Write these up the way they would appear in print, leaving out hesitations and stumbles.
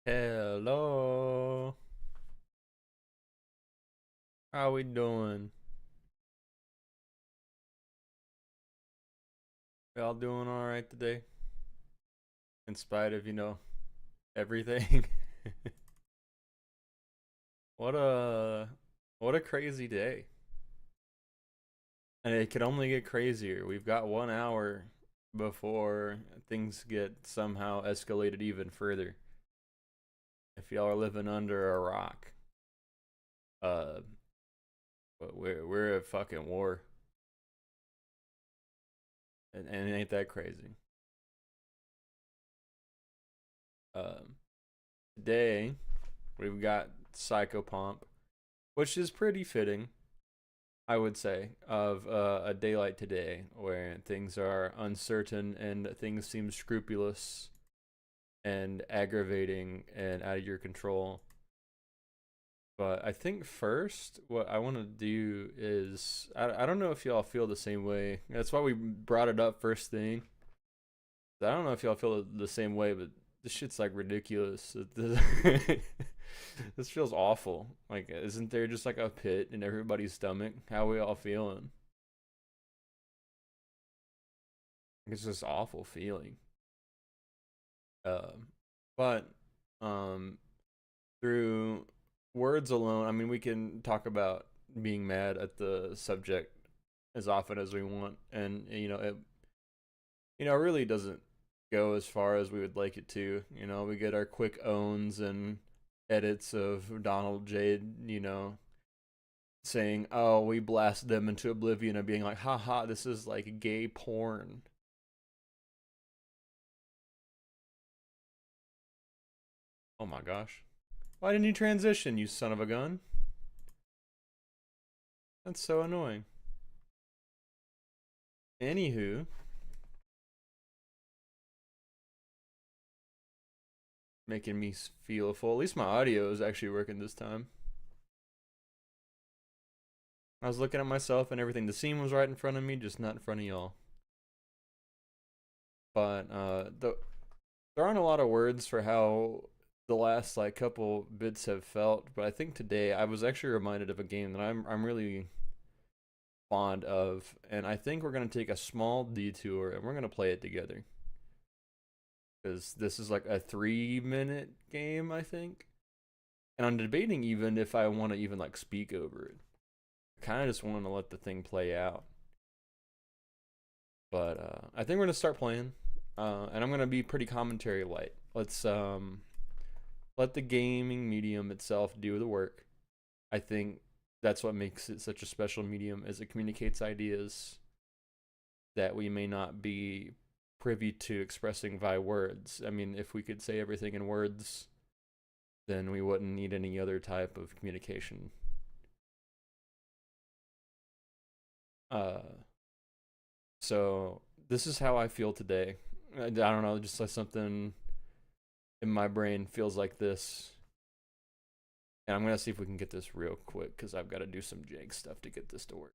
Hello. How we doing? Y'all doing all right today? In spite of, everything. What a what a crazy day. And it could only get crazier. We've got 1 hour before things get somehow escalated even further. If y'all are living under a rock, uh but we're at fucking war. And it ain't that crazy. Um Today we've got Psychopomp, which is pretty fitting, I would say, of a day like today where things are uncertain and things seem scrupulous and aggravating and out of your control. But I think first, what I want to do is I don't know if y'all feel the same way. That's why we brought it up first thing. I don't know if y'all feel the same way, but this shit's like ridiculous. This feels awful. Like, isn't there just like a pit in everybody's stomach? How we all feeling? It's just awful feeling. Um, but um, through words alone, I mean, we can talk about being mad at the subject as often as we want, and it really doesn't go as far as we would like it to. We get our quick owns and edits of Donald J. Saying, "Oh, we blasted them into oblivion," and being like, "Haha, this is like gay porn." Oh my gosh. Why didn't you transition, you son of a gun? That's so annoying. Anywho, making me feel full. At least my audio is actually working this time. I was looking at myself and everything. The scene was right in front of me, just not in front of y'all. But there aren't a lot of words for how the last like couple bits have felt. But I think today I was actually reminded of a game that I'm really fond of, and I think we're gonna take a small detour and we're gonna play it together because this is like a 3 minute game, I think. And I'm debating even if I want to even like speak over it. I kind of just want to let the thing play out. But I think we're gonna start playing, and I'm gonna be pretty commentary light. Let's let the gaming medium itself do the work. I think that's what makes it such a special medium, is it communicates ideas that we may not be privy to expressing via words. I mean, if we could say everything in words, then we wouldn't need any other type of communication. Uh, so this is how I feel today. I don't know, just like something in my brain feels like this. And I'm gonna see if we can get this real quick because I've got to do some jank stuff to get this to work.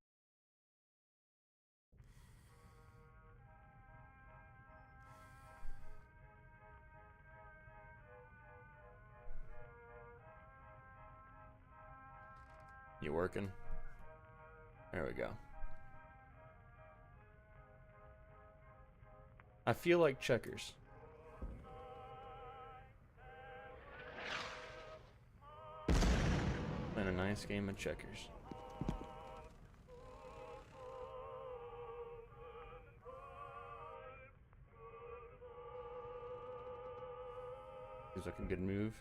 You working? There we go. I feel like checkers. Playing a nice game of checkers. Seems like a good move.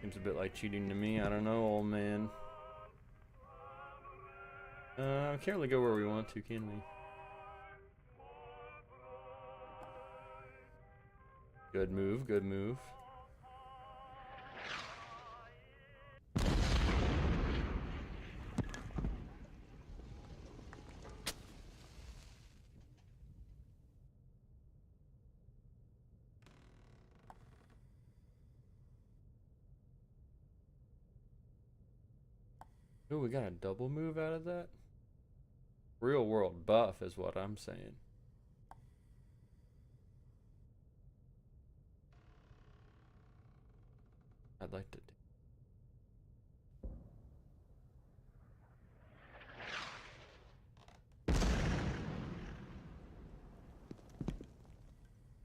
Seems a bit like cheating to me. I don't know, old man. Can't really go where we want to, can we? Good move, good move. Ooh, we got a double move out of that? Real world buff is what I'm saying. like to do.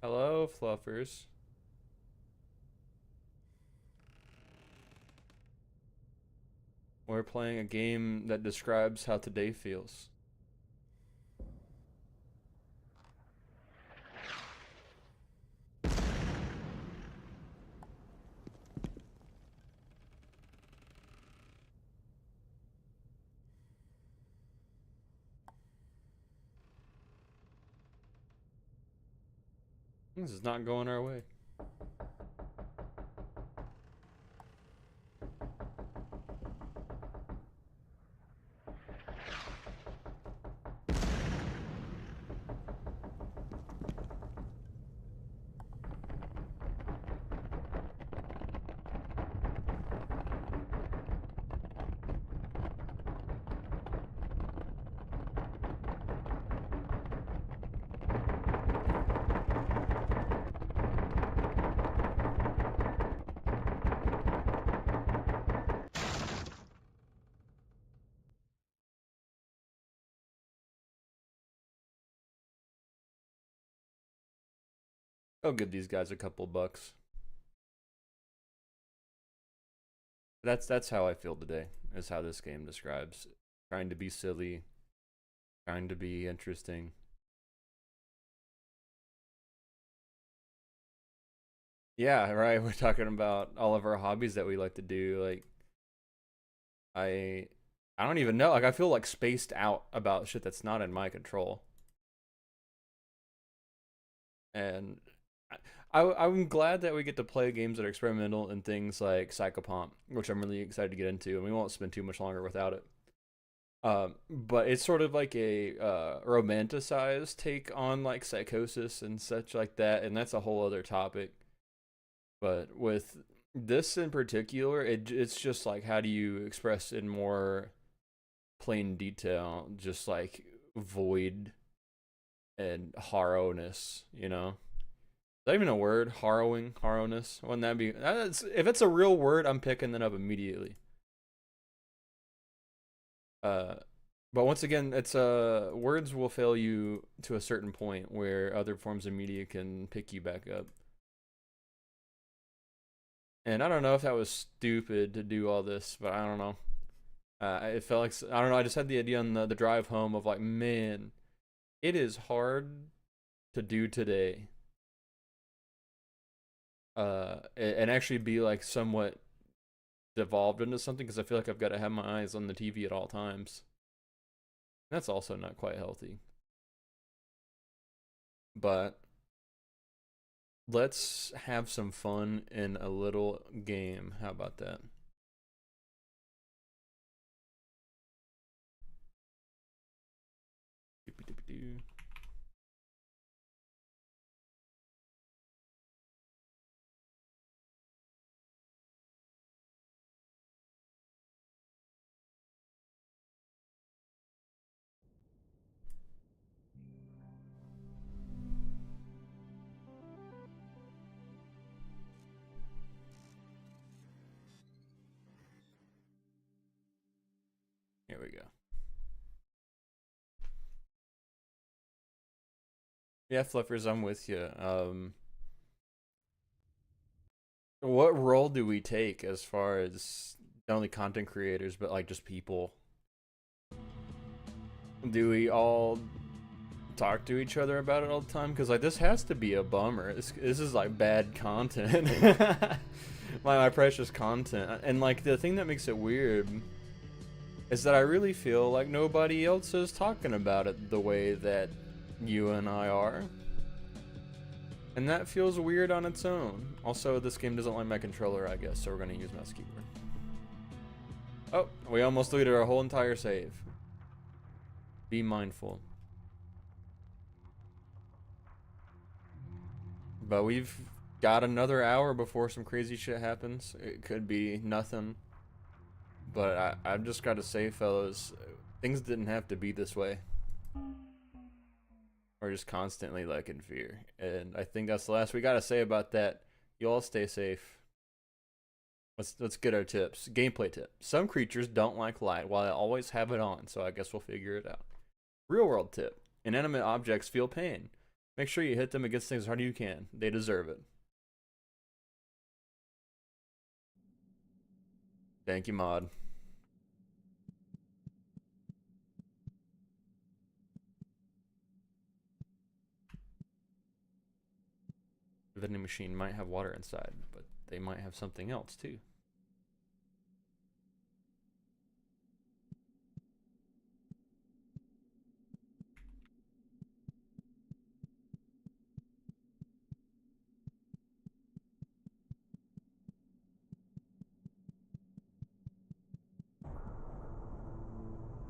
Hello, Fluffers. We're playing a game that describes how today feels. This is not going our way. I'll give these guys a couple bucks. That's how I feel today, is how this game describes. Trying to be silly, trying to be interesting. Yeah, right. We're talking about all of our hobbies that we like to do. Like, I I don't even know. Like, I feel like spaced out about shit that's not in my control. And I'm glad that we get to play games that are experimental and things like Psychopomp, which I'm really excited to get into, and we won't spend too much longer without it. But it's sort of like a romanticized take on like psychosis and such like that, and that's a whole other topic. But with this in particular, it's just like, how do you express in more plain detail, just like void and horrowness, you know? Is that even a word? Harrowing, harrowness? Wouldn't that be? If it's a real word, I'm picking that up immediately. Uh, but once again, it's words will fail you to a certain point where other forms of media can pick you back up. And I don't know if that was stupid to do all this, but I don't know. It felt like, I don't know. I just had the idea on the drive home of like, man, it is hard to do today. And actually be like somewhat devolved into something, because I feel like I've got to have my eyes on the TV at all times. That's also not quite healthy. But let's have some fun in a little game. How about that? Here we go. Yeah, Fluffers, I'm with you. What role do we take as far as not only content creators, but like just people? Do we all talk to each other about it all the time? Because like, this has to be a bummer. This is like bad content. my precious content. And like, the thing that makes it weird is that I really feel like nobody else is talking about it the way that you and I are. And that feels weird on its own. Also, this game doesn't like my controller, I guess, so we're gonna use mouse keyboard. Oh, we almost deleted our whole entire save. Be mindful. But we've got another hour before some crazy shit happens. It could be nothing. But I've just got to say, fellas, things didn't have to be this way. We're just constantly like in fear. And I think that's the last we got to say about that. You all stay safe. Let's get our tips. Gameplay tip. Some creatures don't like light while I always have it on, so I guess we'll figure it out. Real world tip. Inanimate objects feel pain. Make sure you hit them against things as hard as you can. They deserve it. Thank you, mod. The vending machine might have water inside, but they might have something else too.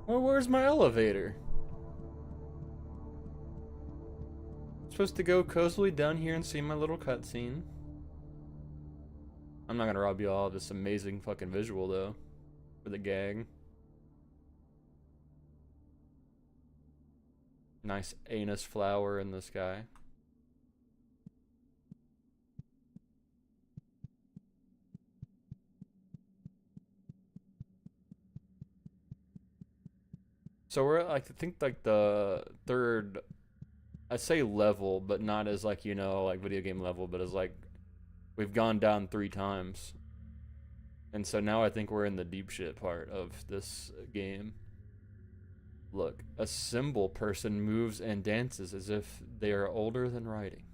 Well, where's my elevator? I'm supposed to go cozily down here and see my little cutscene. I'm not gonna rob you all of this amazing fucking visual though, for the gag. Nice anus flower in the sky. So we're at, like, I think like the third, I say level, but not as like, you know, like video game level, but as like we've gone down 3 times. And so now I think we're in the deep shit part of this game. Look, a symbol person moves and dances as if they are older than writing.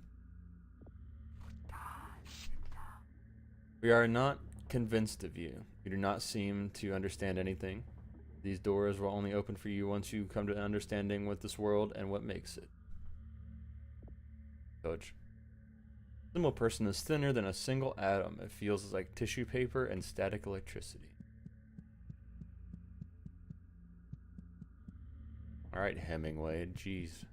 We are not convinced of you. You do not seem to understand anything. These doors will only open for you once you come to an understanding with this world and what makes it. Coach. Symbol person is thinner than a single atom. It feels like tissue paper and static electricity. Alright, Hemingway, jeez.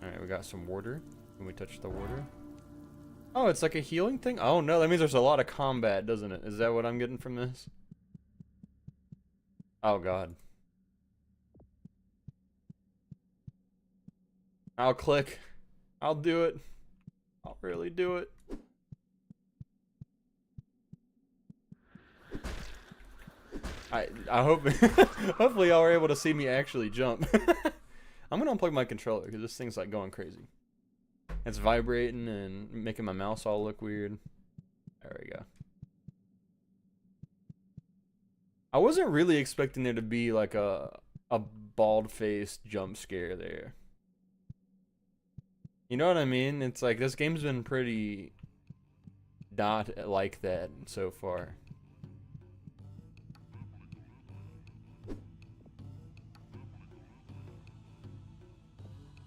Alright, we got some water. Can we touch the water? Oh, it's like a healing thing? Oh no, that means there's a lot of combat, doesn't it? Is that what I'm getting from this? Oh god. I'll click. I'll do it. I'll really do it. I hope hopefully y'all are able to see me actually jump. I'm gonna unplug my controller because this thing's like going crazy. It's vibrating and making my mouse all look weird. There we go. I wasn't really expecting there to be like a bald-faced jump scare there. You know what I mean? It's like this game's been pretty not like that so far.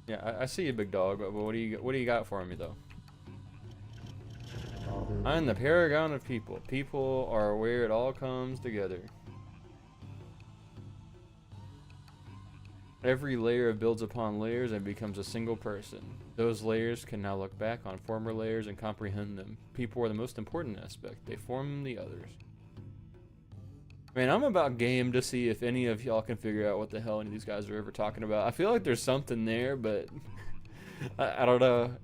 Yeah, I see you, big dog, but what do you got for me though? I'm the paragon of people. People are where it all comes together. Every layer builds upon layers and becomes a single person. Those layers can now look back on former layers and comprehend them. People are the most important aspect. They form the others. Man, I'm about game to see if any of y'all can figure out what the hell any of these guys are ever talking about. I feel like there's something there, but I don't know.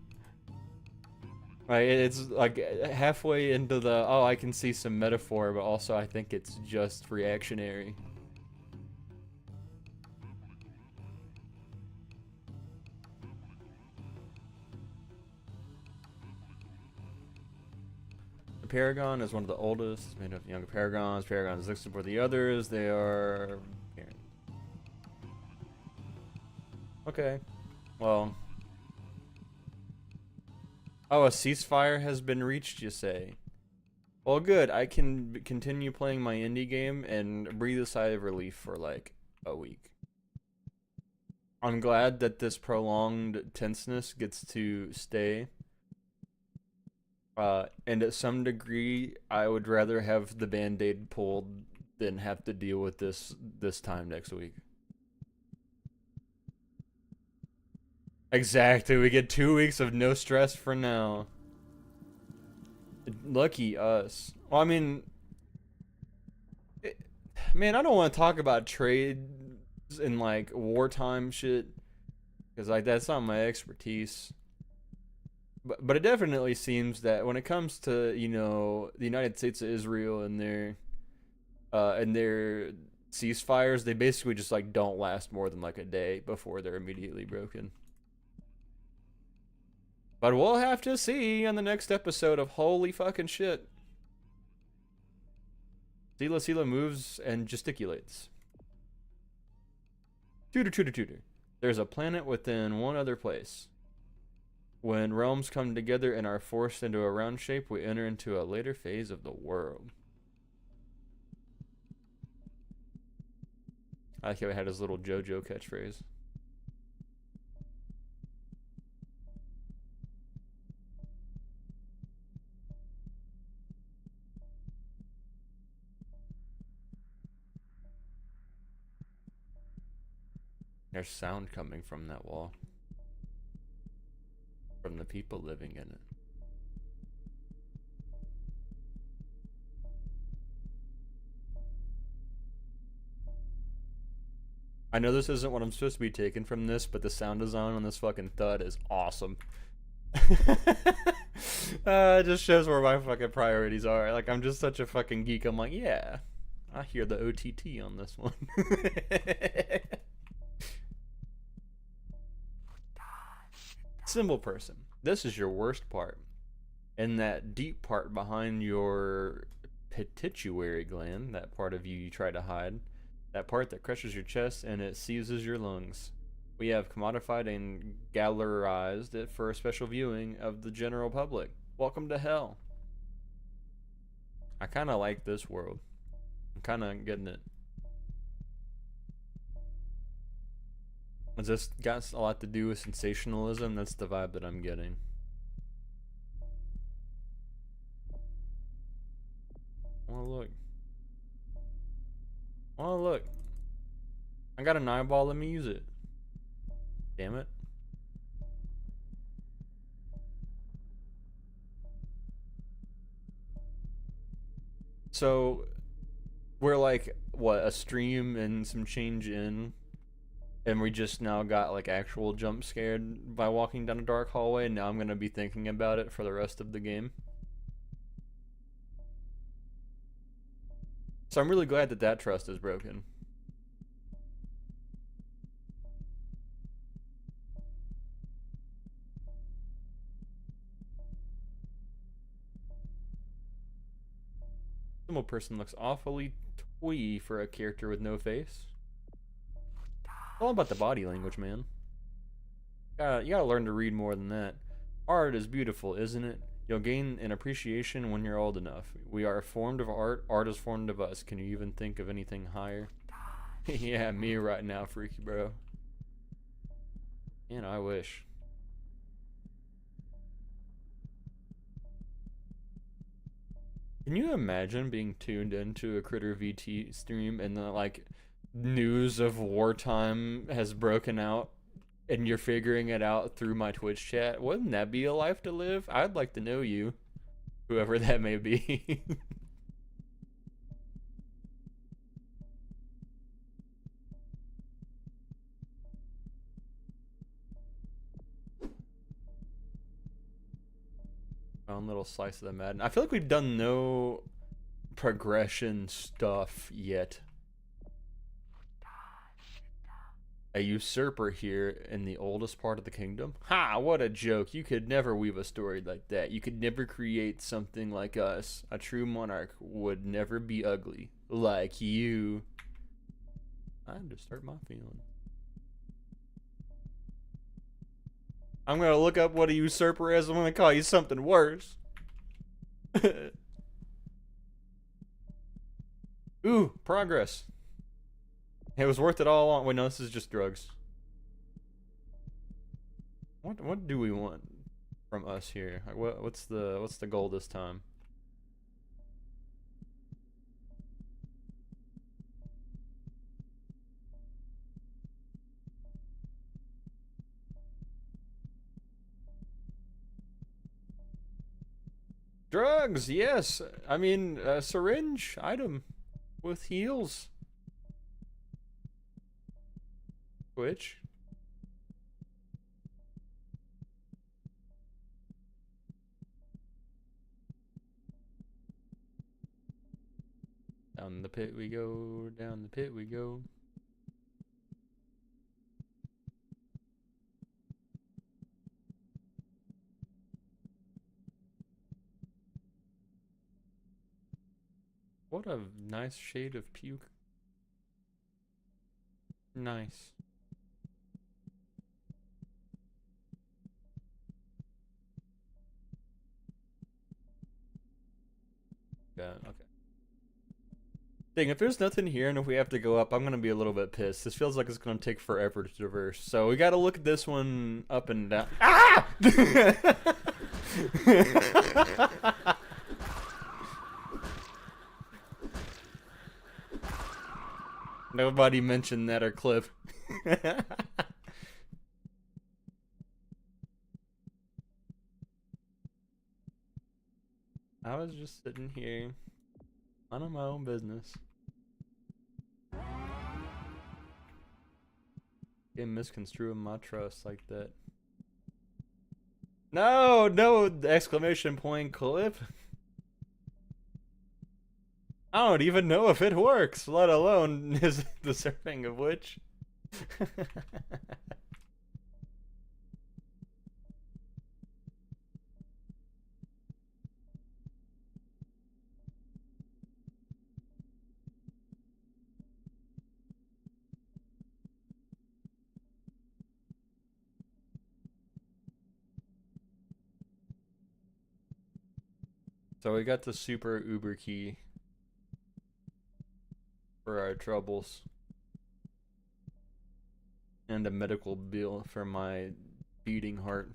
Like, it's like halfway into the, oh, I can see some metaphor, but also I think it's just reactionary. The Paragon is one of the oldest. It's made of younger Paragons. Paragons exist for the others. They are... Okay. Well... Oh, a ceasefire has been reached, you say? Well, good. I can continue playing my indie game and breathe a sigh of relief for, like, a week. I'm glad that this prolonged tenseness gets to stay. And at some degree, I would rather have the Band-Aid pulled than have to deal with this time next week. Exactly, we get 2 weeks of no stress for now. Lucky us. Well, I mean... man, I don't want to talk about trades and, like, wartime shit. Because, like, that's not my expertise. but it definitely seems that when it comes to the United States of Israel and their ceasefires, they basically just like don't last more than like a day before they're immediately broken. But we'll have to see in the next episode of Holy Fucking Shit. Sila moves and gesticulates. Tutor, tutor, tutor. There's a planet within one other place. When realms come together and are forced into a round shape, we enter into a later phase of the world. I like how he had his little JoJo catchphrase. There's sound coming from that wall. From the people living in it. I know this isn't what I'm supposed to be taking from this, but the sound design on this fucking thud is awesome. It just shows where my fucking priorities are. Like, I'm just such a fucking geek. I'm like, yeah, I hear the OTT on this one. Symbol person. This is your worst part. And that deep part behind your pituitary gland, that part of you try to hide, that part that crushes your chest and it seizes your lungs. We have commodified and gallerized it for a special viewing of the general public. Welcome to hell. I kind of like this world. I'm kind of getting it. Has this got a lot to do with sensationalism? That's the vibe that I'm getting. Oh, look. Oh, look. I got an eyeball. Let me use it. Damn it. So, we're like, what, a stream and some change in, and we just now got like actual jump scared by walking down a dark hallway, and now I'm gonna be thinking about it for the rest of the game. So I'm really glad that that trust is broken. Symbol person looks awfully twee for a character with no face. It's all about the body language, man. You gotta learn to read more than that. Art is beautiful, isn't it? You'll gain an appreciation when you're old enough. We are formed of art. Art is formed of us. Can you even think of anything higher? Yeah, me right now, freaky bro. Man, I wish. Can you imagine being tuned into a Critter VT stream and the like news of wartime has broken out and you're figuring it out through my Twitch chat? Wouldn't that be a life to live? I'd like to know you, whoever that may be. My own little slice of the Madden. I feel like we've done no progression stuff yet. A usurper here in the oldest part of the kingdom? Ha! What a joke. You could never weave a story like that. You could never create something like us. A true monarch would never be ugly. Like you. I just hurt my feelings. I'm gonna look up what a usurper is. I'm gonna call you something worse. Ooh, progress. It was worth it all along. Wait, no, this is just drugs. What do we want from us here? Like, what's the goal this time? Drugs, yes. I mean, a syringe item with heals. Which? Down the pit we go, down the pit we go. What a nice shade of puke. Nice. Yeah, okay. Dang, if there's nothing here and if we have to go up, I'm gonna be a little bit pissed. This feels like it's gonna take forever to traverse. So we gotta look at this one up and down. Ah! Nobody mentioned that or clip. I was just sitting here, minding my own business. Getting misconstruing my trust like that. No, no exclamation point clip. I don't even know if it works, let alone is deserving of which. So we got the super uber key for our troubles. And a medical bill for my beating heart.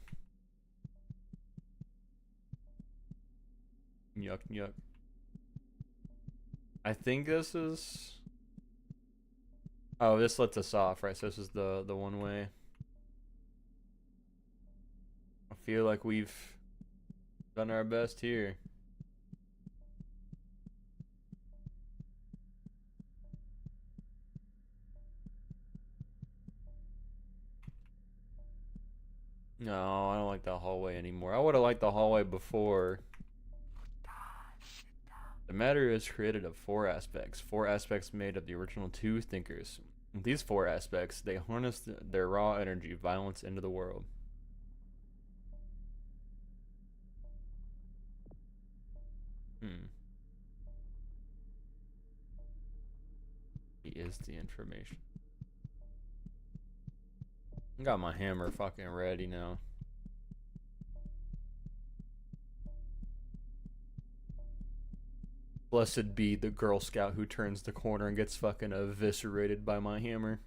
Yuck, yuck. I think this is... Oh, this lets us off, right? So this is the one way. I feel like we've done our best here. No, I don't like that hallway anymore. I would have liked the hallway before. The matter is created of four aspects made of the original two thinkers. These four aspects, they harness their raw energy, violence into the world. He is the information. I got my hammer fucking ready now. Blessed be the Girl Scout who turns the corner and gets fucking eviscerated by my hammer.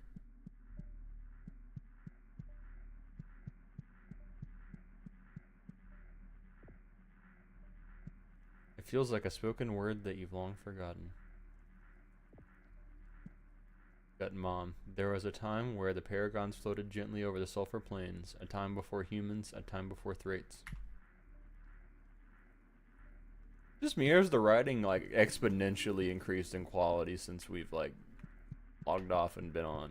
It feels like a spoken word that you've long forgotten. Gut Mom, there was a time where the paragons floated gently over the sulfur plains, a time before humans, a time before thraits. Just me, here's the writing like exponentially increased in quality since we've like logged off and been on.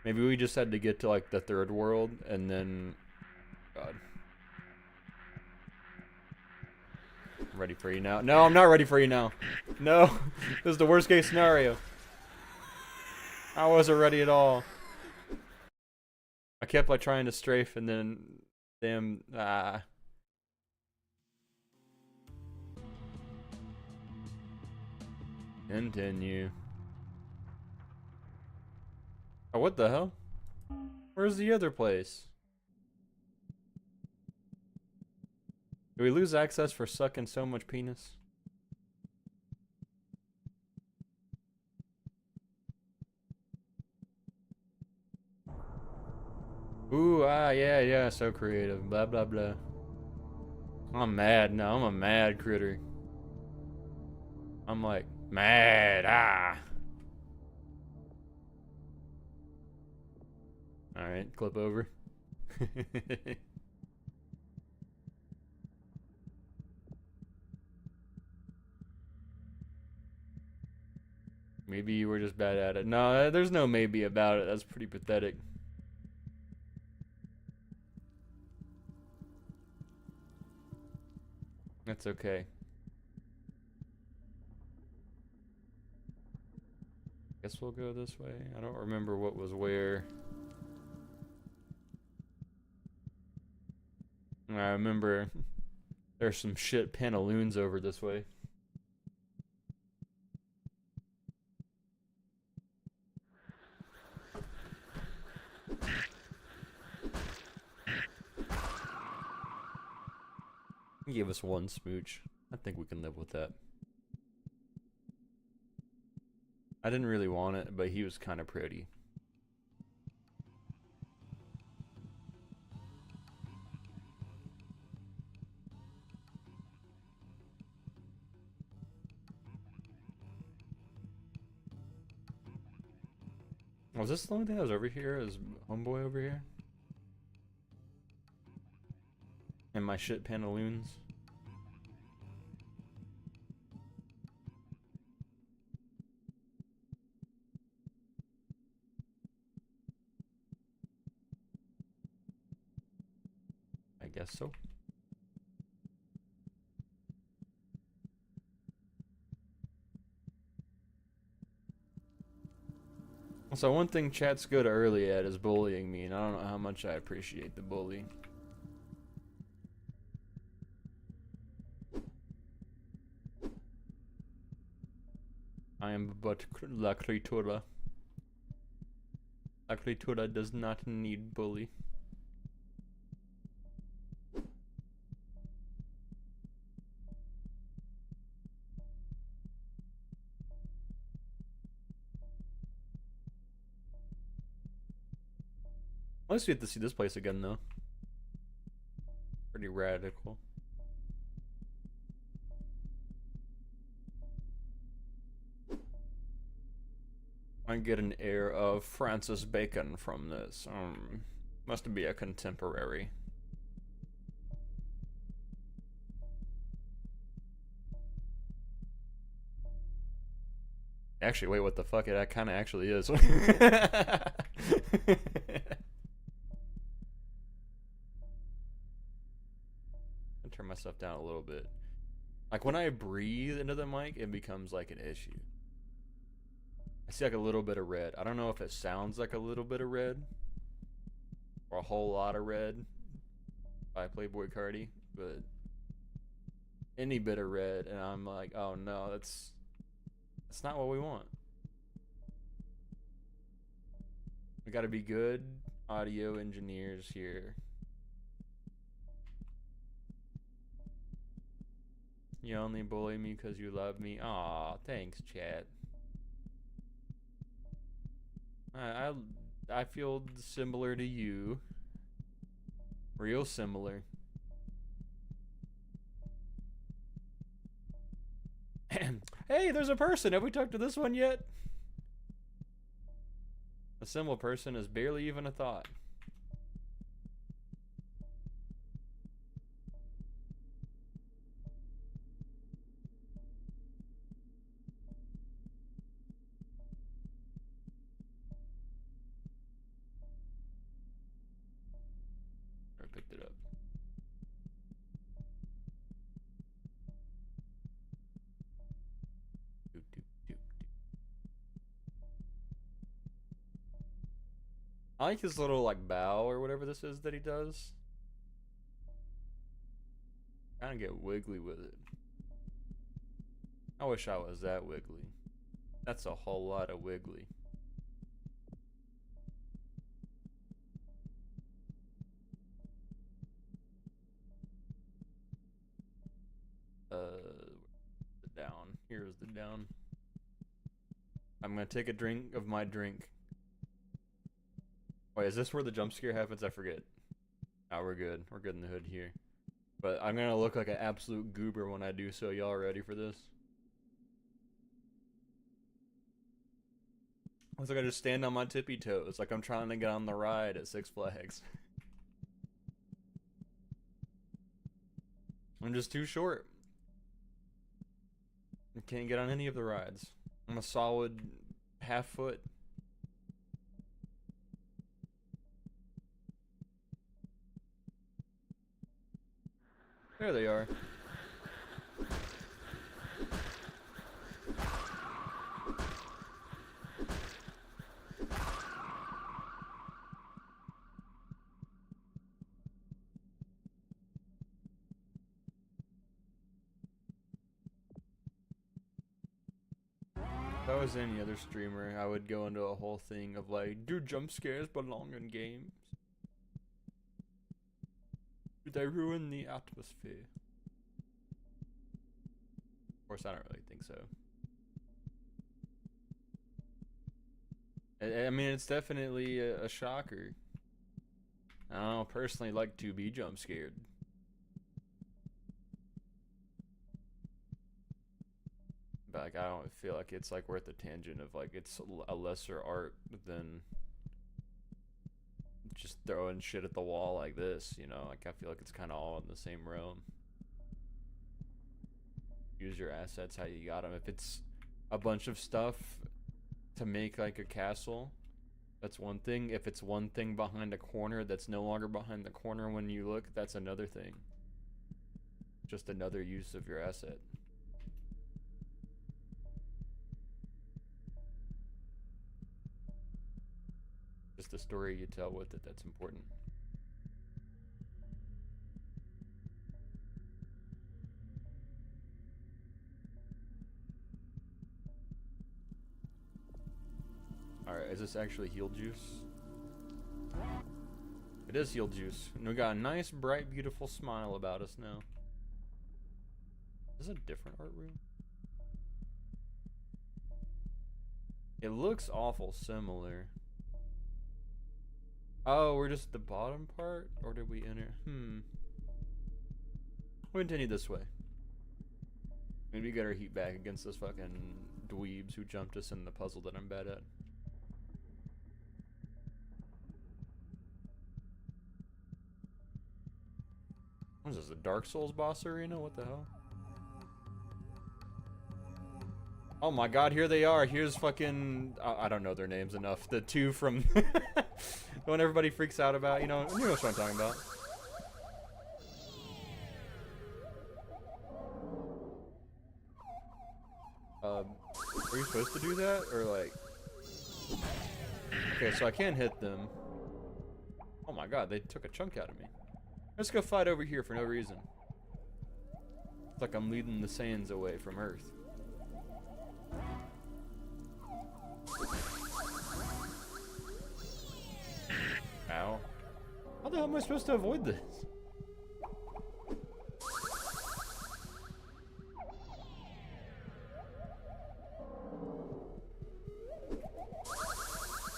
Maybe we just had to get to like the third world and then... God. I'm ready for you now. No, I'm not ready for you now. No, this is the worst case scenario. I wasn't ready at all. I kept like trying to strafe and then damn Continue. Oh, what the hell? Where's the other place? Do we lose access for sucking so much penis? Ooh, yeah, so creative. Blah, blah, blah. I'm mad now. I'm a mad critter. I'm like, mad, Alright, clip over. Maybe you were just bad at it. No, there's no maybe about it. That's pretty pathetic. That's okay. Guess we'll go this way. I don't remember what was where. I remember there's some shit pantaloons over this way. He gave us one smooch. I think we can live with that. I didn't really want it, but he was kind of pretty. Was this the only thing that was over here? Is homeboy over here? And my shit pantaloons? I guess so. So one thing chat's good early at is bullying me, and I don't know how much I appreciate the bully. I am but la criatura. La criatura does not need bully. At least we have to see this place again, though. Pretty radical. I get an air of Francis Bacon from this. Must be a contemporary. Actually, wait, what the fuck? It kind of actually is. Turn myself down a little bit. Like when I breathe into the mic, it becomes like an issue. I see like a little bit of red. I don't know if it sounds like a little bit of red or a whole lot of red by Playboy Cardi, but any bit of red, and I'm like, oh no, that's not what we want. We gotta be good audio engineers here. You only bully me because you love me. Aw, thanks, chat. I feel similar to you. Real similar. Hey, there's a person. Have we talked to this one yet? A similar person is barely even a thought. I picked it up. I like his little like bow or whatever this is that he does. Kind of get wiggly with it. I wish I was that wiggly. That's a whole lot of wiggly. The down. Here's the down. I'm gonna take a drink of my drink. Wait, is this where the jump scare happens? I forget. Oh, we're good. We're good in the hood here. But I'm gonna look like an absolute goober when I do so. Y'all ready for this? Looks like I just stand on my tippy toes, like I'm trying to get on the ride at Six Flags. I'm just too short. I can't get on any of the rides. I'm a solid half foot. There they are. If I was any other streamer, I would go into a whole thing of like, do jump scares belong in games? Do they ruin the atmosphere? Of course, I don't really think so. I mean, it's definitely a shocker. I don't personally like to be jump scared. But like, I don't feel like it's like worth the tangent of like it's a lesser art than just throwing shit at the wall like this, you know? Like, I feel like it's kind of all in the same realm. Use your assets how you got them. If it's a bunch of stuff to make like a castle, that's one thing. If it's one thing behind a corner that's no longer behind the corner when you look, that's another thing. Just another use of your asset. Just the story you tell with it that's important. Alright, is this actually heal juice? It is heal juice. And we got a nice, bright, beautiful smile about us now. Is this a different art room? It looks awful similar. Oh, we're just the bottom part? Or did we enter? We'll continue this way. Maybe get our heat back against those fucking dweebs who jumped us in the puzzle that I'm bad at. What is this, a Dark Souls boss arena? What the hell? Oh my god, here they are. Here's fucking... I don't know their names enough. The two from... the one everybody freaks out about. You know what I'm talking about. Are you supposed to do that? Or like... Okay, so I can't hit them. Oh my god, they took a chunk out of me. Let's go fight over here for no reason. It's like I'm leading the Saiyans away from Earth. Ow. How the hell am I supposed to avoid this?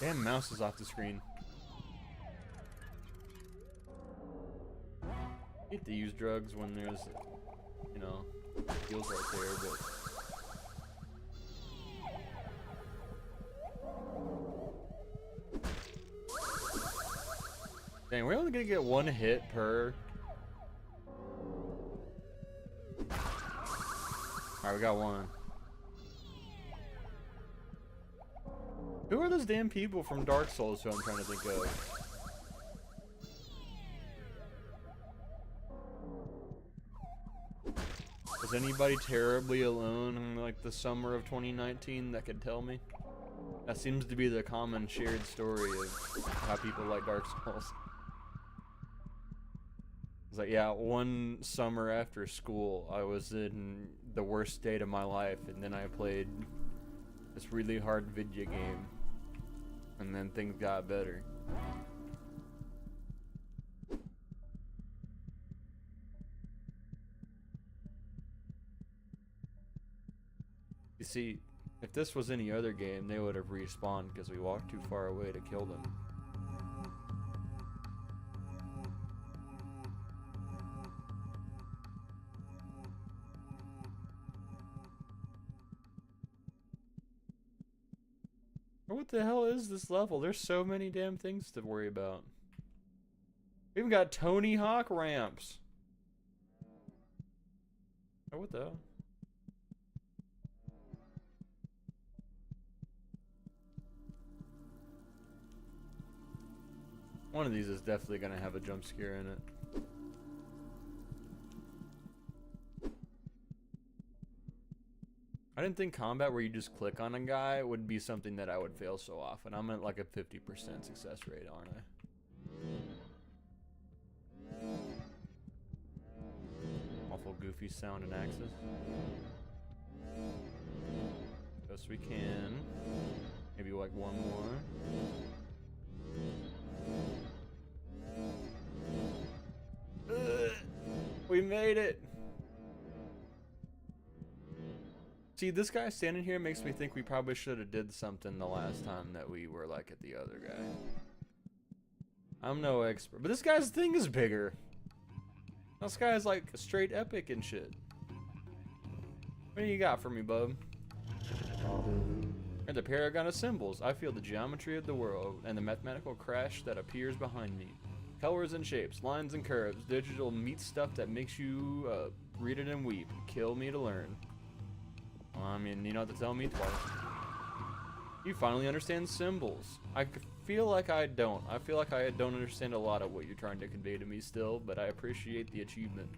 Damn, mouse is off the screen. I hate to use drugs when there's, you know, heals right there, but... Dang, we're only gonna get one hit per... Alright, we got one. Who are those damn people from Dark Souls who I'm trying to think of? Was anybody terribly alone in like the summer of 2019 that could tell me? That seems to be the common shared story of how people like Dark Souls. It's like, yeah, one summer after school, I was in the worst state of my life, and then I played this really hard video game, and then things got better. You see, if this was any other game, they would have respawned because we walked too far away to kill them. What the hell is this level? There's so many damn things to worry about. We even got Tony Hawk ramps. Oh, what the hell? One of these is definitely gonna have a jump scare in it. I didn't think combat where you just click on a guy would be something that I would fail so often. I'm at like a 50% success rate, aren't I? Awful goofy sound and axes. Go Yes, we can. Maybe like one more. We made it! See, this guy standing here makes me think we probably should have did something the last time that we were like at the other guy. I'm no expert, but this guy's thing is bigger. This guy's like straight epic and shit. What do you got for me, bub? And the paragon of symbols. I feel the geometry of the world and the mathematical crash that appears behind me. Colors and shapes, lines and curves, digital meat stuff that makes you read it and weep. Kill me to learn. I mean, you don't have to tell me twice. You finally understand symbols. I feel like I don't. I feel like I don't understand a lot of what you're trying to convey to me still, but I appreciate the achievement.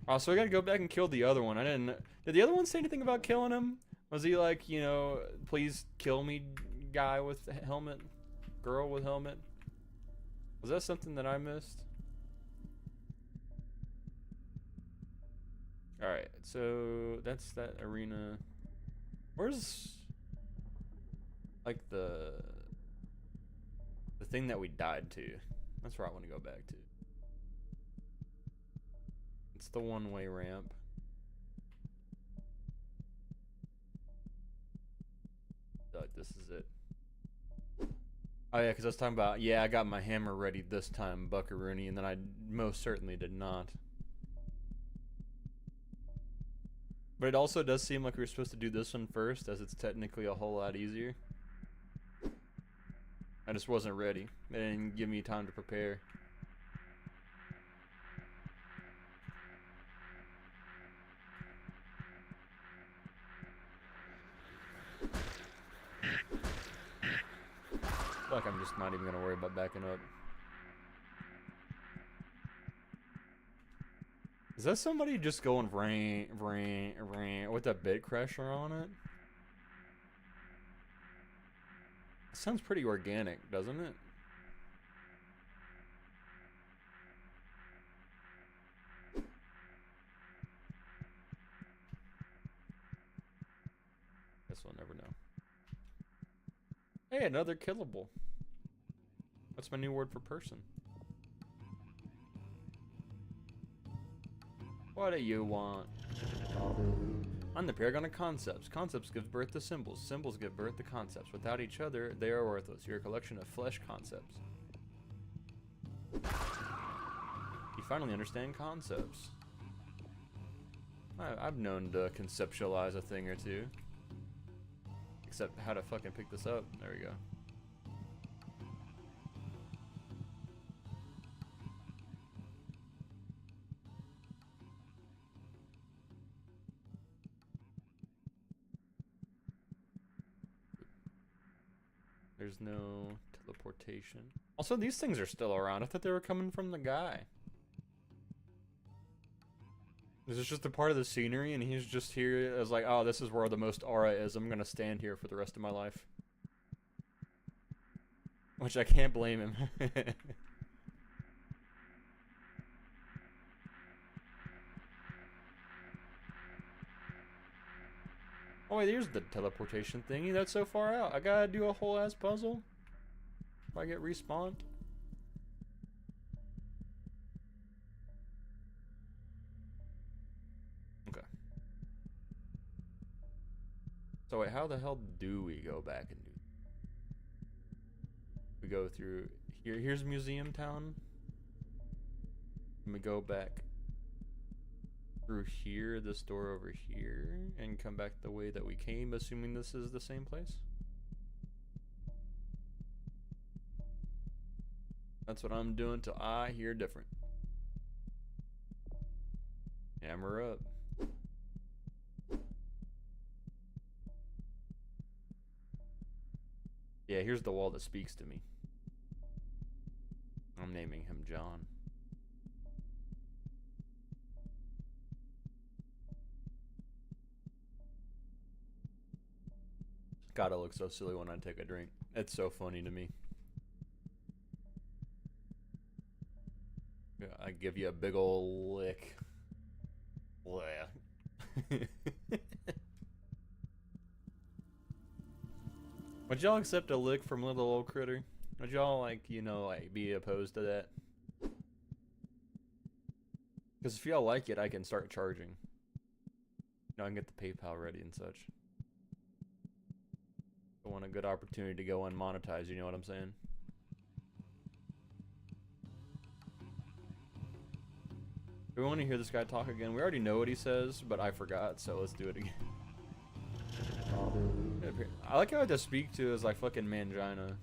Oh, so I gotta go back and kill the other one. I didn't... Did the other one say anything about killing him? Was he like, you know, please kill me, guy with helmet? Girl with helmet? Was that something that I missed? Alright, so that's that arena. Where's like the thing that we died to? That's where I want to go back to. It's the one-way ramp. This is it. Oh yeah, because I was talking about, yeah, I got my hammer ready this time, Buckaroony, and then I most certainly did not. But it also does seem like we were supposed to do this one first, as it's technically a whole lot easier. I just wasn't ready. They didn't give me time to prepare. I feel like I'm just not even gonna worry about backing up. Is that somebody just going ring with that bit crasher on it? It sounds pretty organic, doesn't it? Guess we'll never know. Hey, another killable. What's my new word for person? What do you want? I'm the paragon of concepts. Concepts give birth to symbols. Symbols give birth to concepts. Without each other, they are worthless. You're a collection of flesh concepts. You finally understand concepts. I've known to conceptualize a thing or two. Except how to fucking pick this up. There we go. There's no teleportation. Also, these things are still around. I thought they were coming from the guy. Is this just a part of the scenery and he's just here as like, oh, this is where the most aura is. I'm gonna stand here for the rest of my life. Which I can't blame him. Oh wait, there's the teleportation thingy. That's so far out. I gotta do a whole ass puzzle if I get respawned. Okay. So wait, how the hell do we go back and do? We go through here. Here's Museum Town. And we go back through here, this door over here, and come back the way that we came, assuming this is the same place. That's what I'm doing till I hear different. Hammer up. Yeah, here's the wall that speaks to me. I'm naming him John. God, I look so silly when I take a drink. It's so funny to me. Yeah, I give you a big ol' lick. Would y'all accept a lick from little old critter? Would y'all, like, you know, like, be opposed to that? Because if y'all like it, I can start charging. You know, I can get the PayPal ready and such. I want a good opportunity to go unmonetized, you know what I'm saying? Do we want to hear this guy talk again? We already know what he says, but I forgot, so let's do it again. I like how I have to speak to as like fucking mangina.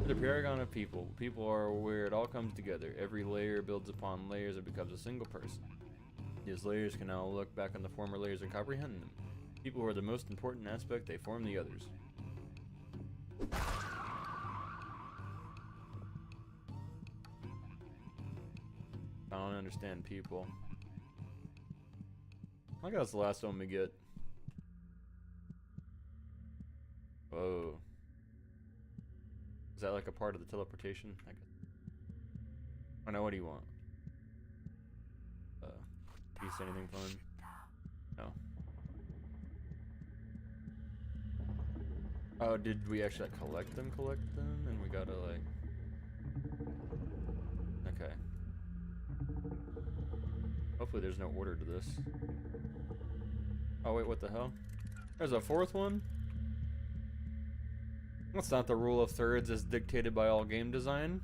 The paragon of people. People are where it all comes together. Every layer builds upon layers and becomes a single person. These layers can now look back on the former layers and comprehend them. People who are the most important aspect, they form the others. I don't understand people. I guess that's the last one we get. Whoa. Is that like a part of the teleportation? I guess. Oh no, what do you want? Piece anything fun? No. Oh, did we actually like, collect them? And we gotta like... Okay. Hopefully there's no order to this. Oh wait, what the hell? There's a fourth one? That's not the rule of thirds as dictated by all game design.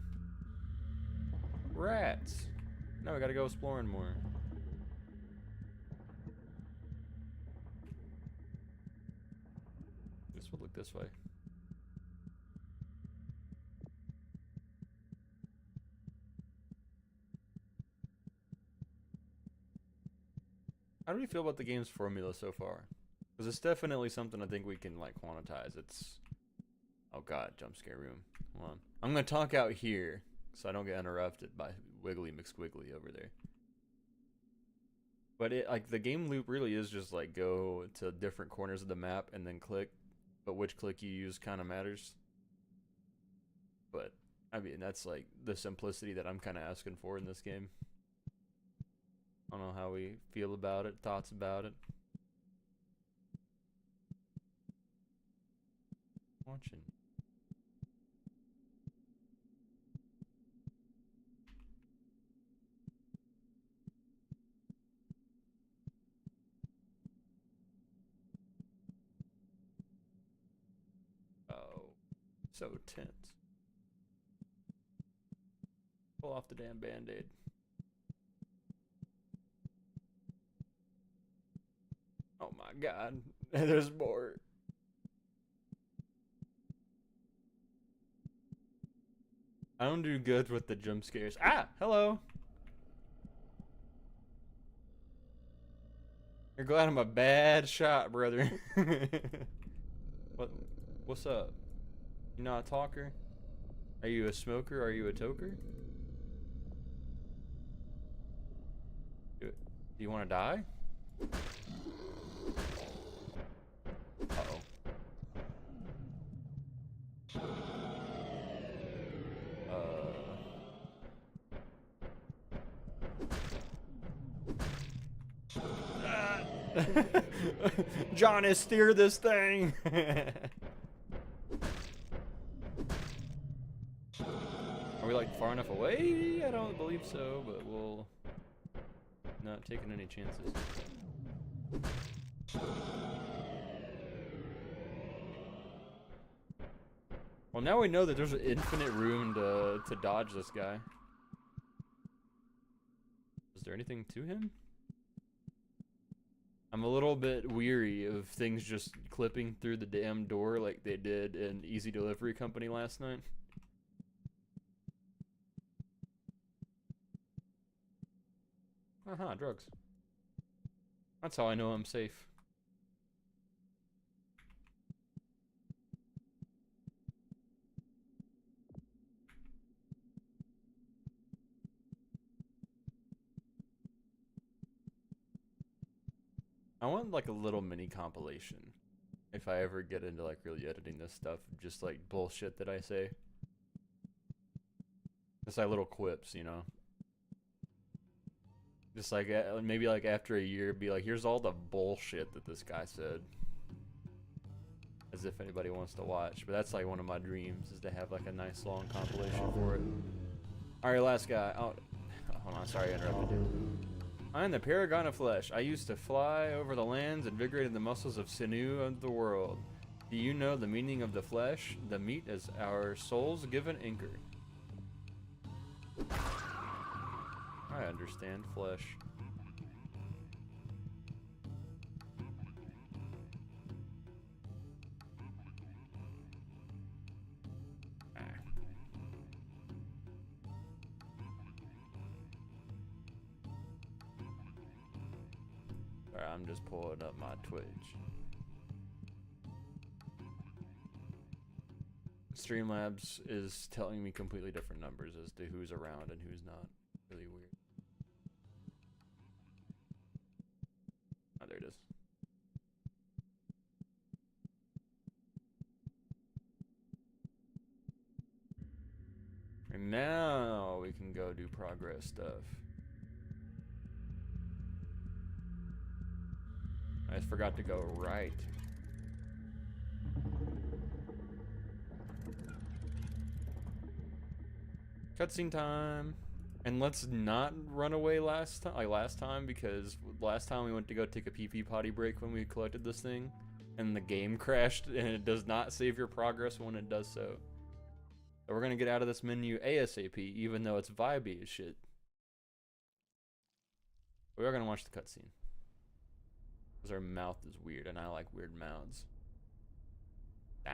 Rats. Now we gotta go exploring more. This would look this way. How do we feel about the game's formula so far? Because it's definitely something I think we can like quantize. It's... Oh god, jump scare room. Hold on. I'm gonna talk out here so I don't get interrupted by Wiggly McSquiggly over there. But it like the game loop really is just like go to different corners of the map and then click, but which click you use kind of matters. But I mean that's like the simplicity that I'm kind of asking for in this game. I don't know how we feel about it, thoughts about it. Watching. Oh, so tense. Pull off the damn band-aid. Oh my god, there's more. I don't do good with the jump scares. Ah, hello. You're glad I'm a bad shot, brother. What's up? You not a talker? Are you a smoker? Are you a toker? Do you want to die? Uh-oh. Johnny, steer this thing. Are we like far enough away? I don't believe so, but we'll not taking any chances. Well, now we know that there's infinite room to dodge this guy. Is there anything to him? I'm a little bit weary of things just clipping through the damn door like they did in Easy Delivery Company last night. Aha, drugs. That's how I know I'm safe. I want like a little mini compilation if I ever get into like really editing this stuff, just like bullshit that I say. Just like little quips, you know. Just like maybe like after a year, be like, here's all the bullshit that this guy said. As if anybody wants to watch. But that's like one of my dreams, is to have like a nice long compilation for it. Alright, last guy. Oh, hold on, sorry I interrupted. I am the paragon of flesh. I used to fly over the lands, invigorating the muscles of sinew of the world. Do you know the meaning of the flesh? The meat is our soul's given anchor. I understand flesh. Alright, I'm just pulling up my Twitch. Streamlabs is telling me completely different numbers as to who's around and who's not. Really weird. Oh, there it is. And now we can go do progress stuff. I just forgot to go right. Cutscene time. And let's not run away last time, because last time we went to go take a pee-pee potty break when we collected this thing, and the game crashed, and it does not save your progress when it does so. So we're gonna get out of this menu ASAP, even though it's vibey as shit. We are gonna watch the cutscene. Because our mouth is weird, and I like weird mouths. Ah.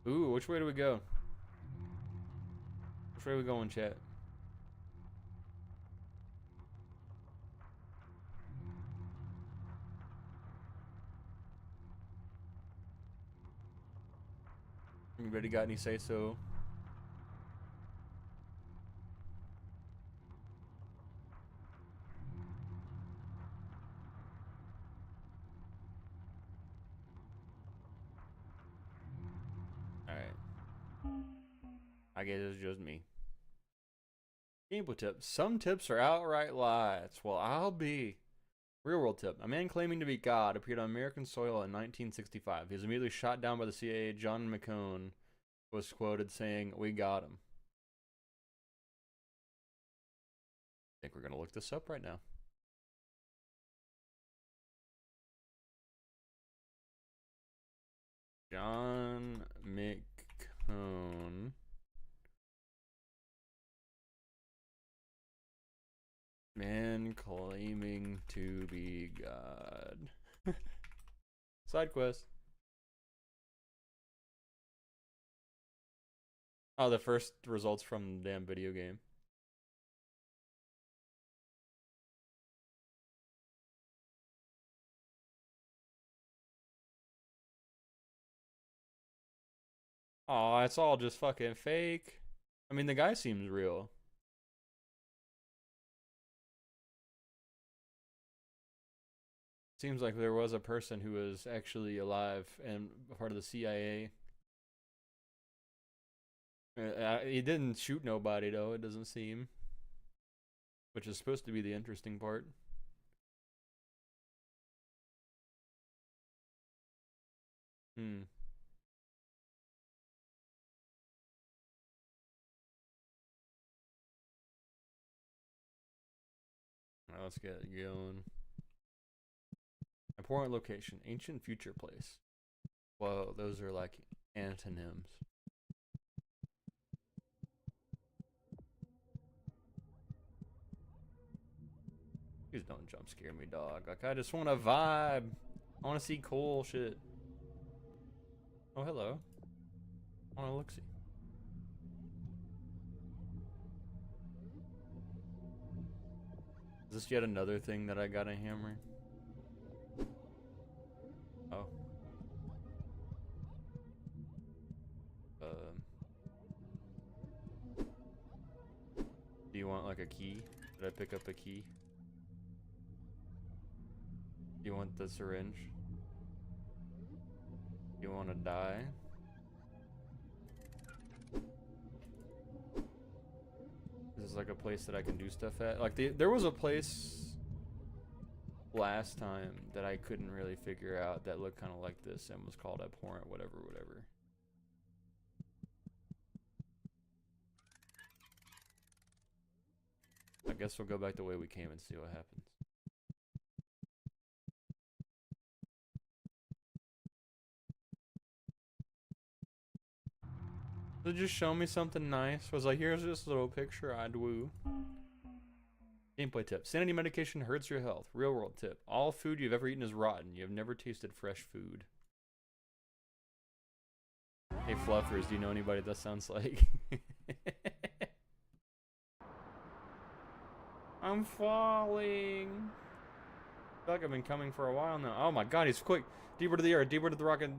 Ooh, which way do we go? Which way are we going, chat? Anybody got any say so? Alright. I guess it's just me. Gameplay tips. Some tips are outright lies. Well, I'll be. Real world tip. A man claiming to be God appeared on American soil in 1965. He was immediately shot down by the CIA. John McCone was quoted saying, "We got him." I think we're going to look this up right now. John McCone. Man claiming to be God. Side quest. Oh, the first results from the damn video game. Oh, it's all just fucking fake. I mean, the guy seems real. Seems like there was a person who was actually alive and part of the CIA. He didn't shoot nobody, though, it doesn't seem. Which is supposed to be the interesting part. Hmm. Well, let's get it going. Important location. Ancient future place. Whoa, those are like antonyms. Please don't jump scare me, dog. Like, I just want to vibe. I want to see cool shit. Oh, hello. I want to look-see. Is this yet another thing that I gotta hammer? Oh. like a key? Did I pick up a key? You want the syringe? You want to die? This is like a place that I can do stuff at. Like there was a place last time that I couldn't really figure out that looked kind of like this and was called abhorrent, whatever. I guess we'll go back the way we came and see what happens. So just show me something nice. Was like, here's this little picture I'd woo. Gameplay tip. Sanity medication hurts your health. Real world tip. All food you've ever eaten is rotten. You have never tasted fresh food. Hey fluffers, do you know anybody that sounds like? I'm falling. I feel like I've been coming for a while now. Oh my god, he's quick. Deeper to the earth, deeper to the rock, and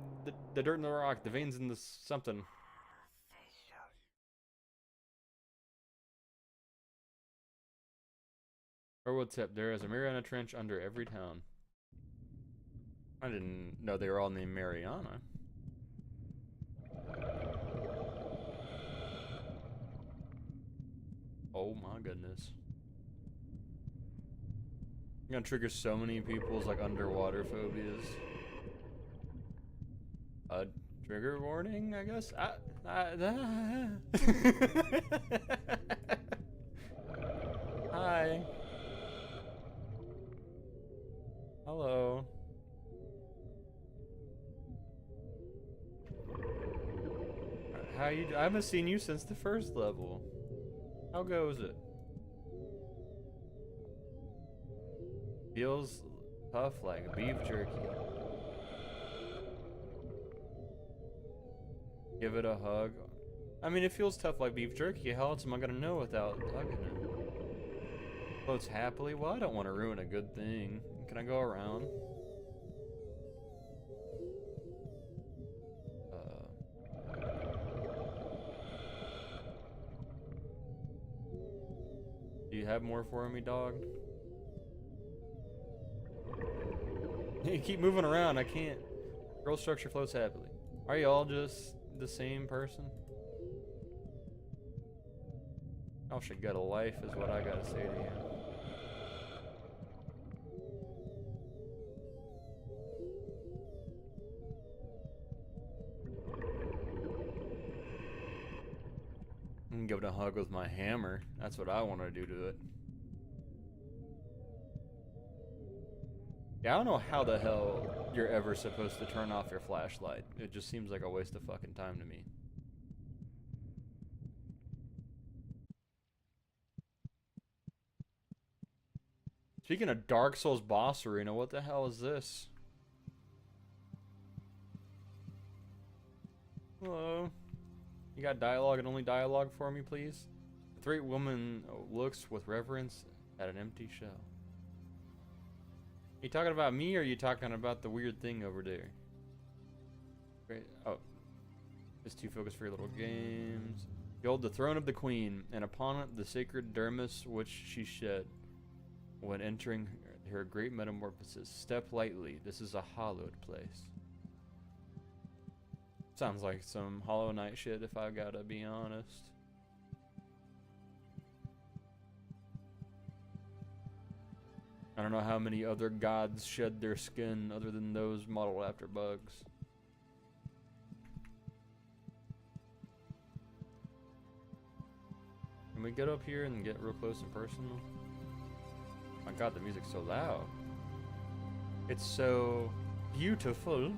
the dirt in the rock, the veins in the something. Real tip, there is a Mariana Trench under every town. I didn't know they were all named Mariana. Oh my goodness. I'm gonna trigger so many people's like underwater phobias. Trigger warning, I guess? Hi. Hello. How you? I haven't seen you since the first level. How goes it? Feels tough like beef jerky. Give it a hug. I mean, it feels tough like beef jerky. How else am I gonna know without hugging it? Floats happily. Well, I don't want to ruin a good thing. Can I go around? Do you have more for me, dog? You keep moving around. I can't. Girl structure floats happily. Are you all just the same person? Y'all should get a life is what I gotta say to you. I can give it a hug with my hammer. That's what I want to do to it. Yeah, I don't know how the hell you're ever supposed to turn off your flashlight. It just seems like a waste of fucking time to me. Speaking of Dark Souls boss arena, what the hell is this? Hello. You got dialogue and only dialogue for me, please? The great woman looks with reverence at an empty shell. You talking about me or are you talking about the weird thing over there? Great. Oh. Just too focused for your little games. Behold the throne of the queen, and upon it the sacred dermis which she shed when entering her great metamorphosis. Step lightly. This is a hallowed place. Sounds like some Hollow Knight shit if I gotta be honest. I don't know how many other gods shed their skin other than those modeled after bugs. Can we get up here and get real close and personal? My god, the music's so loud. It's so beautiful.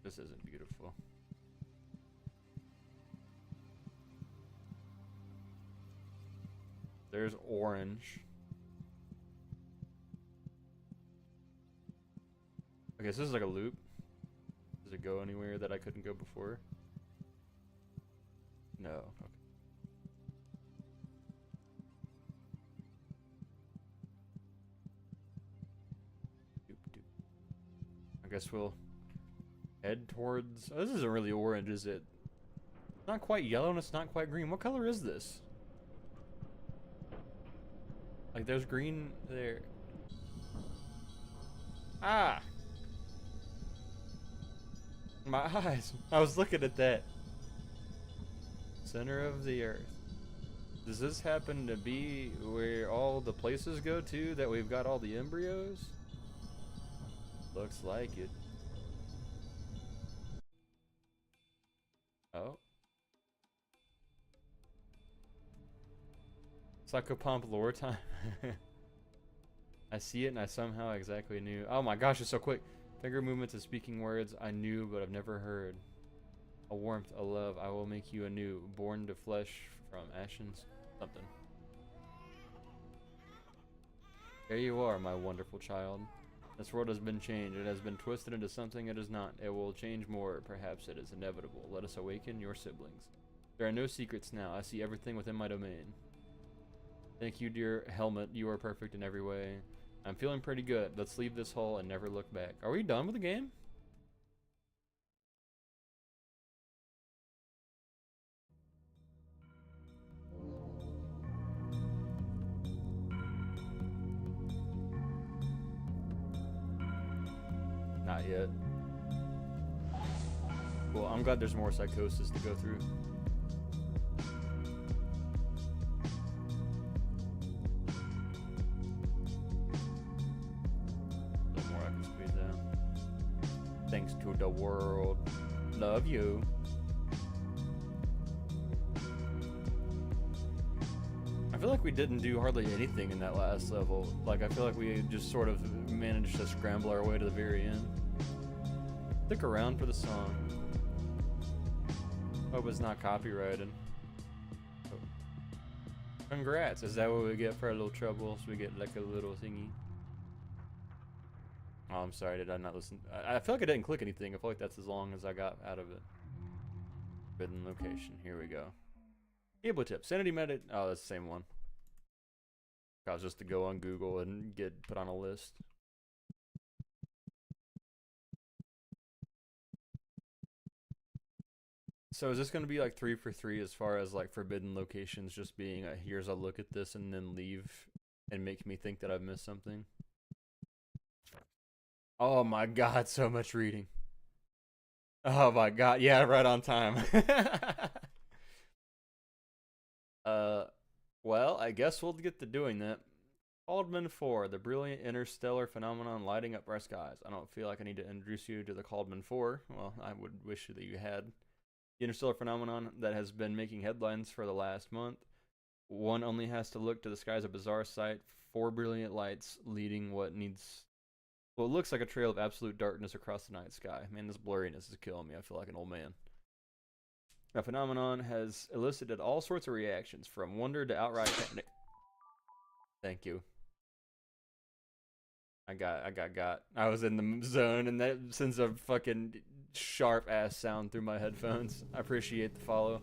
This isn't beautiful. There's orange. Okay, so this is like a loop. Does it go anywhere that I couldn't go before? No. Okay. I guess we'll head towards... Oh, this isn't really orange, is it? It's not quite yellow and it's not quite green. What color is this? Like, there's green there. Ah! My eyes. I was looking at that. Center of the earth. Does this happen to be where all the places go to that we've got all the embryos? Looks like it. Oh. Psychopomp lore time. I see it and I somehow exactly knew. Oh my gosh, it's so quick. Finger movements and speaking words I knew but I've never heard. A warmth, a love, I will make you anew. Born to flesh from ashes. Something. There you are, my wonderful child. This world has been changed. It has been twisted into something it is not. It will change more. Perhaps it is inevitable. Let us awaken your siblings. There are no secrets now. I see everything within my domain. Thank you, dear helmet. You are perfect in every way. I'm feeling pretty good. Let's leave this hole and never look back. Are we done with the game? Not yet. Well, I'm glad there's more psychosis to go through. A little more I can squeeze out. Thanks to the world. Love you. I feel like we didn't do hardly anything in that last level. Like, I feel like we just sort of managed to scramble our way to the very end. Stick around for the song. Hope it's not copyrighted. Oh. Congrats. Is that what we get for our little troubles? We get like a little thingy. Oh, I'm sorry. Did I not listen? I feel like I didn't click anything. I feel like that's as long as I got out of it. Forbidden location. Here we go. Able tip. Sanity Medit. Oh, that's the same one. Cause just to go on Google and get put on a list. So is this going to be like 3 for 3 as far as like forbidden locations just being a here's a look at this and then leave and make me think that I've missed something? Oh my god, so much reading. Oh my god, yeah, right on time. Well, I guess we'll get to doing that. Haldeman 4, the brilliant interstellar phenomenon lighting up our skies. I don't feel like I need to introduce you to the Haldeman 4. Well, I would wish that you had. The interstellar phenomenon that has been making headlines for the last month. One only has to look to the skies of a bizarre sight. 4 brilliant lights leading what needs... Well, it looks like a trail of absolute darkness across the night sky. Man, this blurriness is killing me. I feel like an old man. The phenomenon has elicited all sorts of reactions, from wonder to outright panic. Thank you. I got. I was in the zone, and that sends a fucking sharp ass sound through my headphones. I appreciate the follow.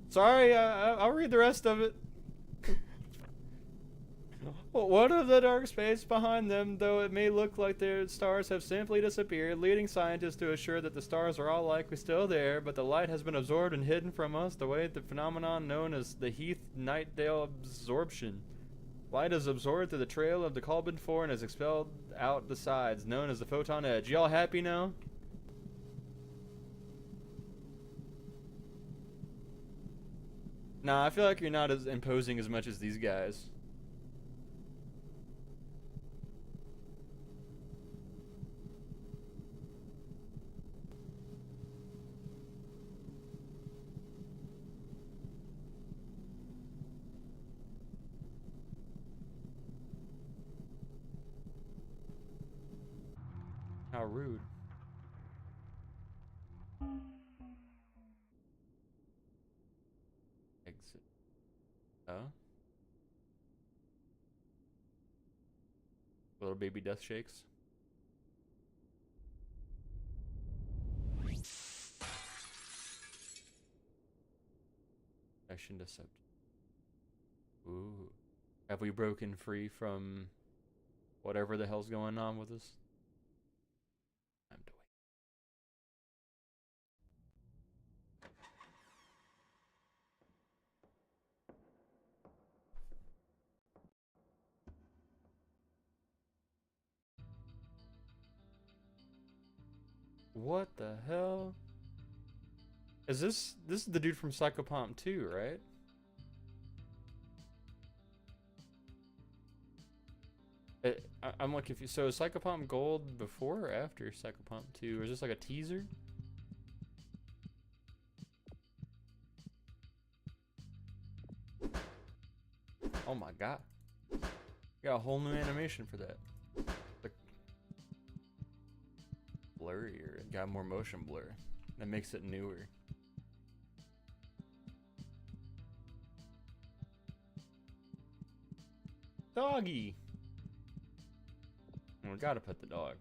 Sorry, I'll read the rest of it. What of the dark space behind them, though it may look like their stars have simply disappeared, leading scientists to assure that the stars are all likely still there, but the light has been absorbed and hidden from us the way the phenomenon known as the Heath-Nightdale absorption. Light is absorbed through the trail of the Haldeman 4 and is expelled out the sides, known as the photon edge. Y'all happy now? Nah, I feel like you're not as imposing as much as these guys. How rude. Exit. Oh? Little baby death shakes. Action deceptive. Ooh. Have we broken free from whatever the hell's going on with us. Time to wait. What the hell? Is this is the dude from Psychopomp 2, right? I'm like, if you, so is Psychopomp Gold before or after Psychopomp 2? Or is this like a teaser? Oh my god. Got a whole new animation for that. Like, blurrier. It got more motion blur. That makes it newer. Doggy! We gotta pet the dog.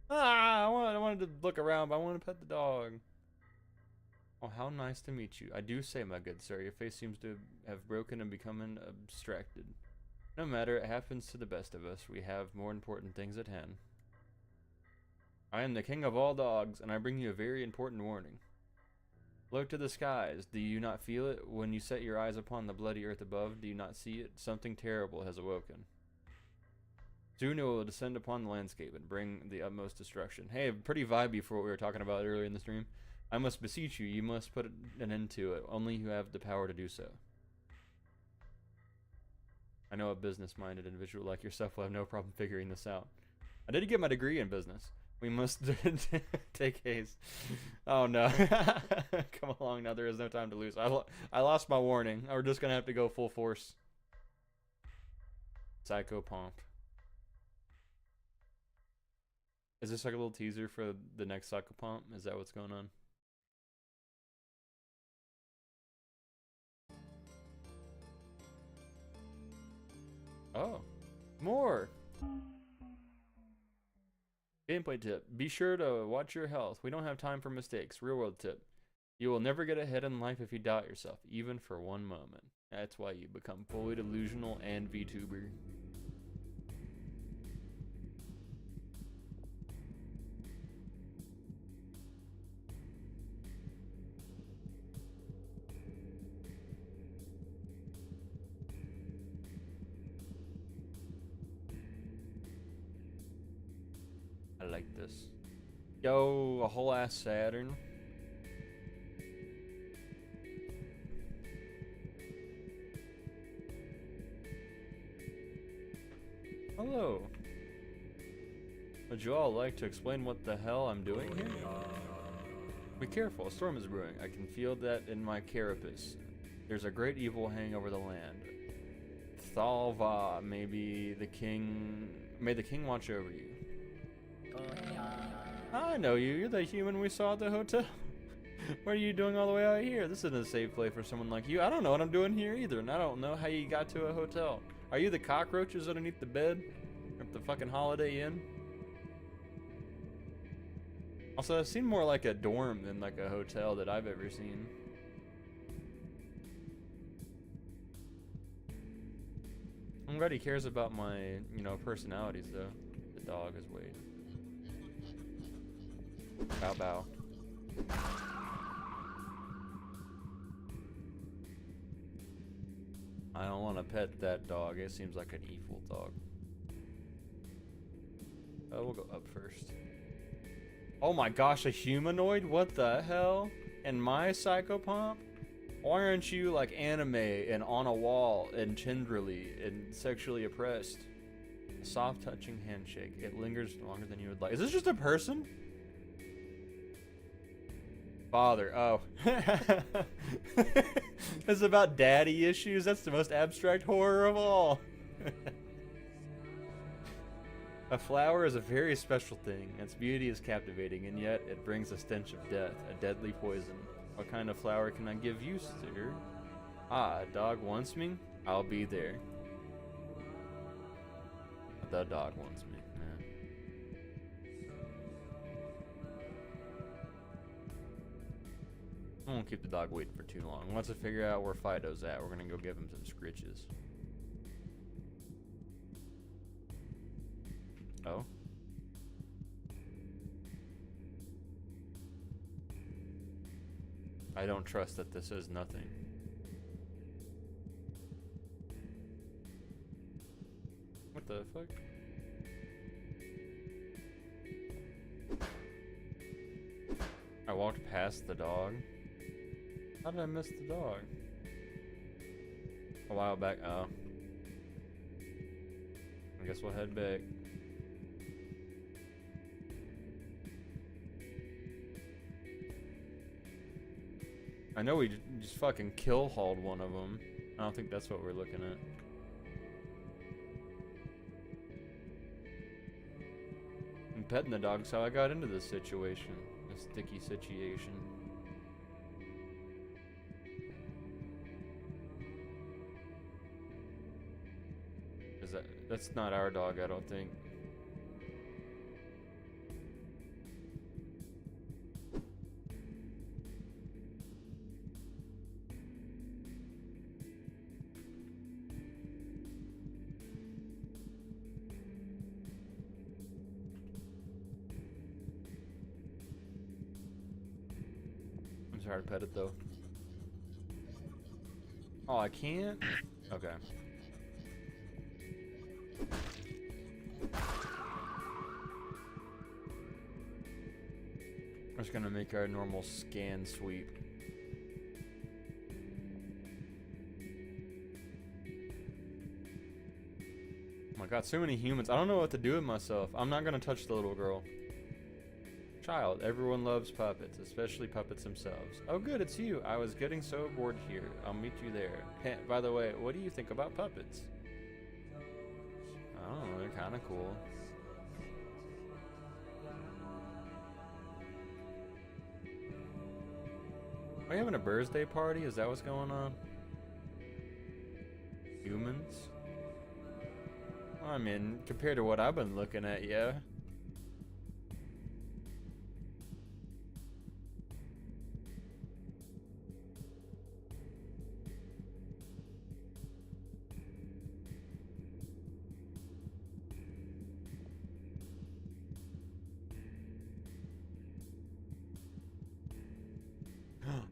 Ah, I wanted to look around, but I want to pet the dog. Oh, how nice to meet you. I do say, my good sir, your face seems to have broken and become abstracted. No matter, it happens to the best of us. We have more important things at hand. I am the king of all dogs, and I bring you a very important warning. Look to the skies. Do you not feel it? When you set your eyes upon the bloody earth above, do you not see it? Something terrible has awoken. Soon it will descend upon the landscape and bring the utmost destruction. Hey, pretty vibey for what we were talking about earlier in the stream. I must beseech you, you must put an end to it. Only you have the power to do so. I know a business-minded individual like yourself will have no problem figuring this out. I did get my degree in business. We must take haste. Oh no. Come along now, there is no time to lose. I lost my warning. We're just gonna have to go full force. Psychopomp. Is this like a little teaser for the next Psychopomp? Is that what's going on? Oh, more. Gameplay tip. Be sure to watch your health. We don't have time for mistakes. Real world tip. You will never get ahead in life if you doubt yourself, even for one moment. That's why you become fully delusional and VTuber. I like this. Yo, a whole ass Saturn. Hello. Would you all like to explain what the hell I'm doing here? Be careful, a storm is brewing. I can feel that in my carapace. There's a great evil hanging over the land. Thalva, may the king watch over you. I know you. You're the human we saw at the hotel. What are you doing all the way out here? This isn't a safe place for someone like you. I don't know what I'm doing here either, and I don't know how you got to a hotel. Are you the cockroaches underneath the bed? At the fucking Holiday Inn? Also, it seemed more like a dorm than like a hotel that I've ever seen. I'm glad he cares about my, personalities though. The dog is waiting. Bow bow. I don't want to pet that dog. It seems like an evil dog. Oh, we'll go up first. Oh my gosh, a humanoid? What the hell? And my Psychopomp? Why aren't you like anime and on a wall and tenderly and sexually oppressed? A soft touching handshake. It lingers longer than you would like. Is this just a person? Father. Oh. It's about daddy issues. That's the most abstract horror of all. A flower is a very special thing. Its beauty is captivating, and yet it brings a stench of death, a deadly poison. What kind of flower can I give you, sir? Ah, a dog wants me? I'll be there. The dog wants me. I won't keep the dog waiting for too long. Once I figure out where Fido's at, we're gonna go give him some scritches. Oh. I don't trust that this is nothing. What the fuck? I walked past the dog. How did I miss the dog? A while back. Oh. I guess we'll head back. I know we just fucking kill hauled one of them. I don't think that's what we're looking at. And petting the dog's how I got into this situation. This sticky situation. That's not our dog, I don't think. I'm sorry to pet it though. Oh, I can't? Okay. We're just gonna make our normal scan sweep. Oh my god, so many humans. I don't know what to do with myself. I'm not gonna touch the little girl. Child, everyone loves puppets, especially puppets themselves. Oh good, it's you. I was getting so bored here. I'll meet you there. Hey, by the way, what do you think about puppets? I don't know, they're kinda cool. Are you having a birthday party? Is that what's going on? Humans? Well, I mean, compared to what I've been looking at, yeah.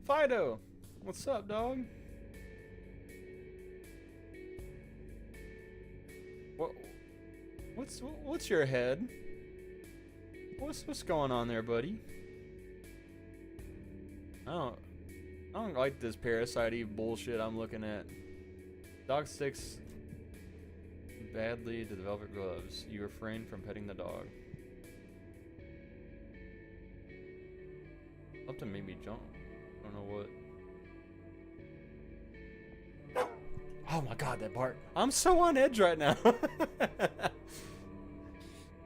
Fido! What's up, dog? What? What's your head? What's going on there, buddy? I don't like this Parasite Eve bullshit I'm looking at. Dog sticks badly to the velvet gloves. You refrain from petting the dog. Something made me jump. I don't know what. Oh my god, that bark. I'm so on edge right now.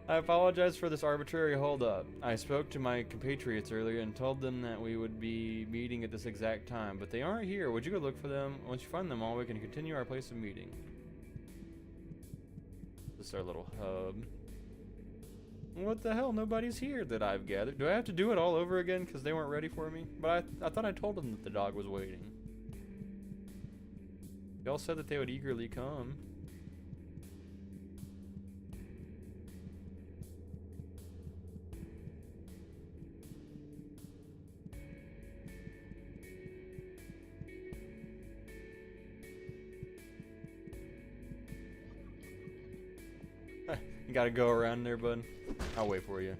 I apologize for this arbitrary holdup. I spoke to my compatriots earlier and told them that we would be meeting at this exact time, but they aren't here. Would you go look for them? Once you find them all, we can continue our place of meeting. This is our little hub. What the hell? Nobody's here that I've gathered. Do I have to do it all over again because they weren't ready for me? But I thought I told them that the dog was waiting. They all said that they would eagerly come. You gotta go around there, bud. I'll wait for you.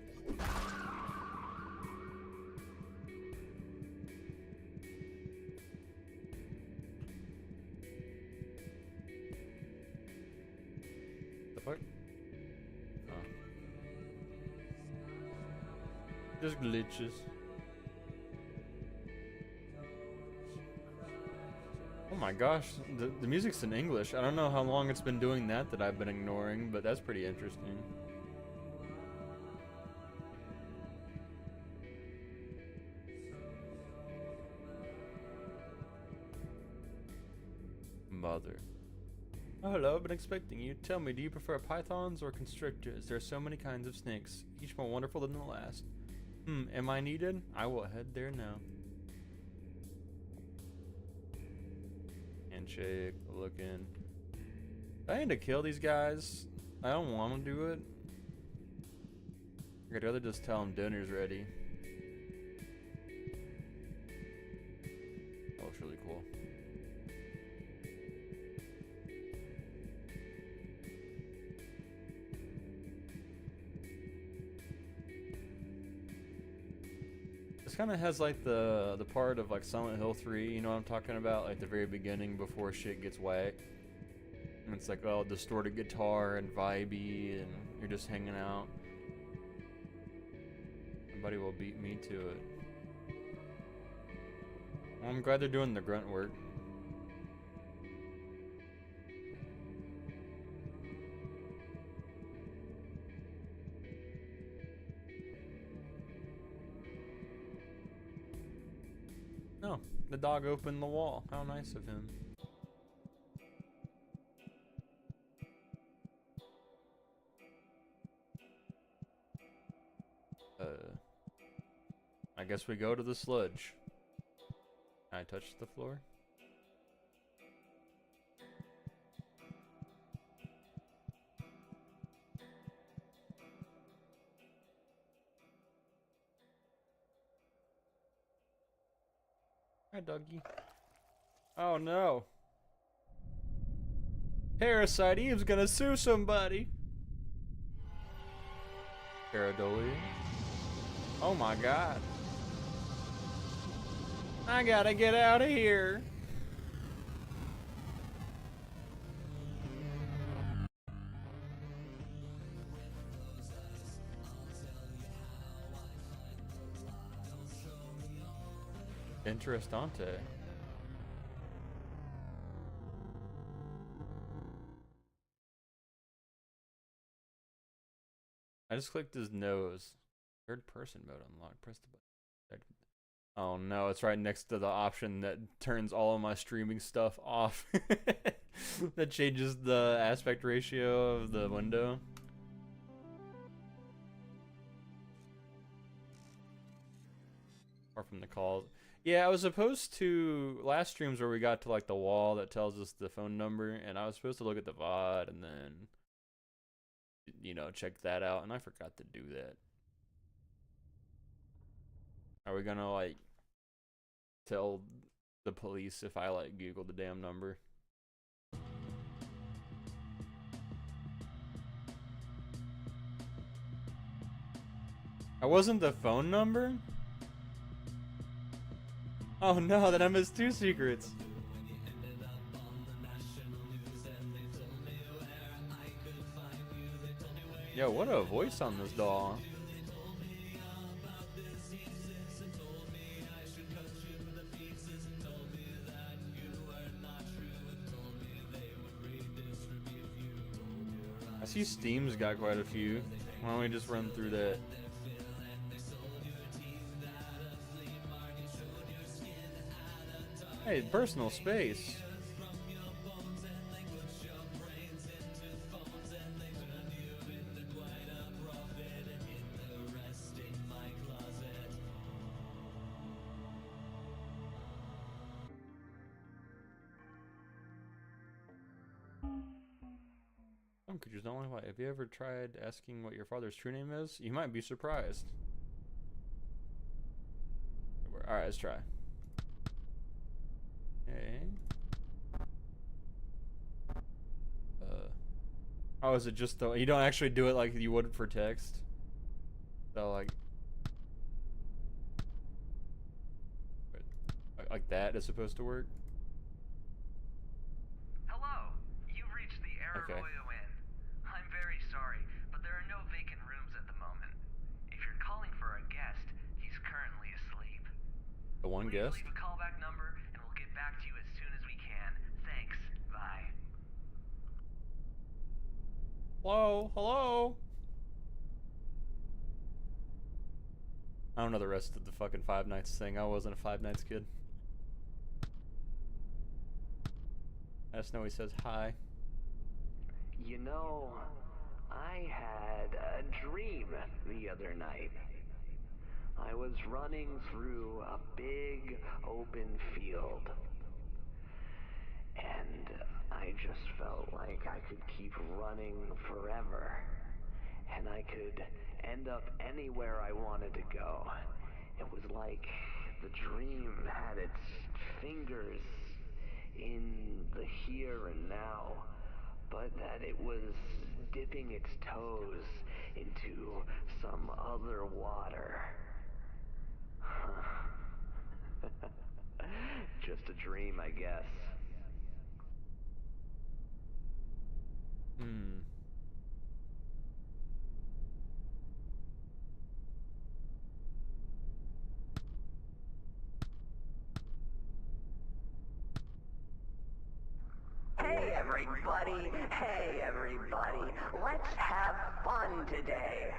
The fuck? Oh. Just glitches. Oh my gosh, the music's in English. I don't know how long it's been doing that I've been ignoring, but that's pretty interesting. Mother. Oh, hello, I've been expecting you. Tell me, do you prefer pythons or constrictors? There are so many kinds of snakes, each more wonderful than the last. Am I needed? I will head there now. Handshake, looking. I need to kill these guys. I don't want to do it. I'd rather just tell him dinner's ready. That looks really cool. This kind of has like the part of like Silent Hill 3, you know what I'm talking about? Like the very beginning before shit gets whack. And it's like, oh, distorted guitar and vibey, and you're just hanging out. Somebody will beat me to it. Well, I'm glad they're doing the grunt work. No, the dog opened the wall. How nice of him. I guess we go to the sludge. Can I touch the floor? Hi, doggy. Oh no. Parasite Eve's gonna sue somebody. Pareidolia. Oh my god. I gotta get out of here. Interessante. I just clicked his nose. Third person mode unlocked. Press the button. Oh no, it's right next to the option that turns all of my streaming stuff off. That changes the aspect ratio of the window. Or from the calls. Yeah, I was supposed to last streams where we got to like the wall that tells us the phone number, and I was supposed to look at the VOD and then, you know, check that out, and I forgot to do that. Are we gonna like tell the police if I like Google the damn number? I wasn't the phone number? Oh no, then I missed 2 secrets. Yo, what a voice on this doll. I see Steam's got quite a few. Why don't we just run through that? Hey, personal space. Some creatures don't like light. Have you ever tried asking what your father's true name is? You might be surprised. Alright, let's try. Okay. Oh, is it just the... You don't actually do it like you would for text? So, like that is supposed to work? Hello, you've reached the Arroyo Inn. I'm very sorry, but there are no vacant rooms at the moment. If you're calling for a guest, he's currently asleep. The one guest? Please leave a callback number, and we'll get back to you as soon as we can. Thanks. Bye. Hello? Hello? I don't know the rest of the fucking Five Nights thing. I wasn't a Five Nights kid. I just know he says hi. You know, I had a dream the other night. I was running through a big open field. And I just felt like I could keep running forever. And I could end up anywhere I wanted to go. It was like the dream had its fingers in the here and now, but that it was dipping its toes into some other water. Just a dream, I guess. Hmm. Hey everybody, let's have fun today.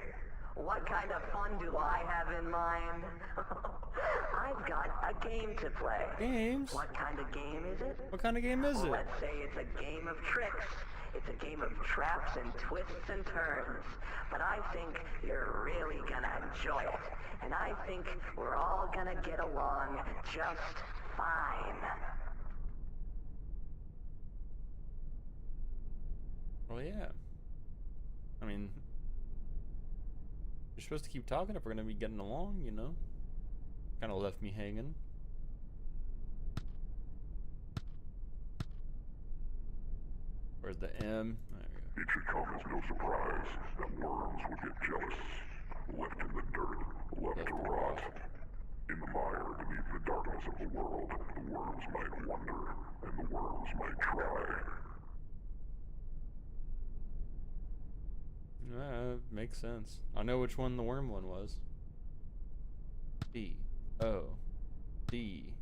What kind of fun do I have in mind? I've got a game to play. Games? What kind of game is it? What kind of game is Well, it? let's say it's a game of tricks. It's a game of traps and twists and turns. But I think you're really gonna enjoy it. And I think we're all gonna get along just fine. Well, yeah. I mean, you're supposed to keep talking if we're gonna be getting along, you know? Kind of left me hanging. Where's the M? There we go. It should come as no surprise that worms would get jealous. Left in the dirt, left to rot. In the mire beneath the darkness of the world, the worms might wonder, and the worms might try. Makes sense. I know which one the worm one was. B O D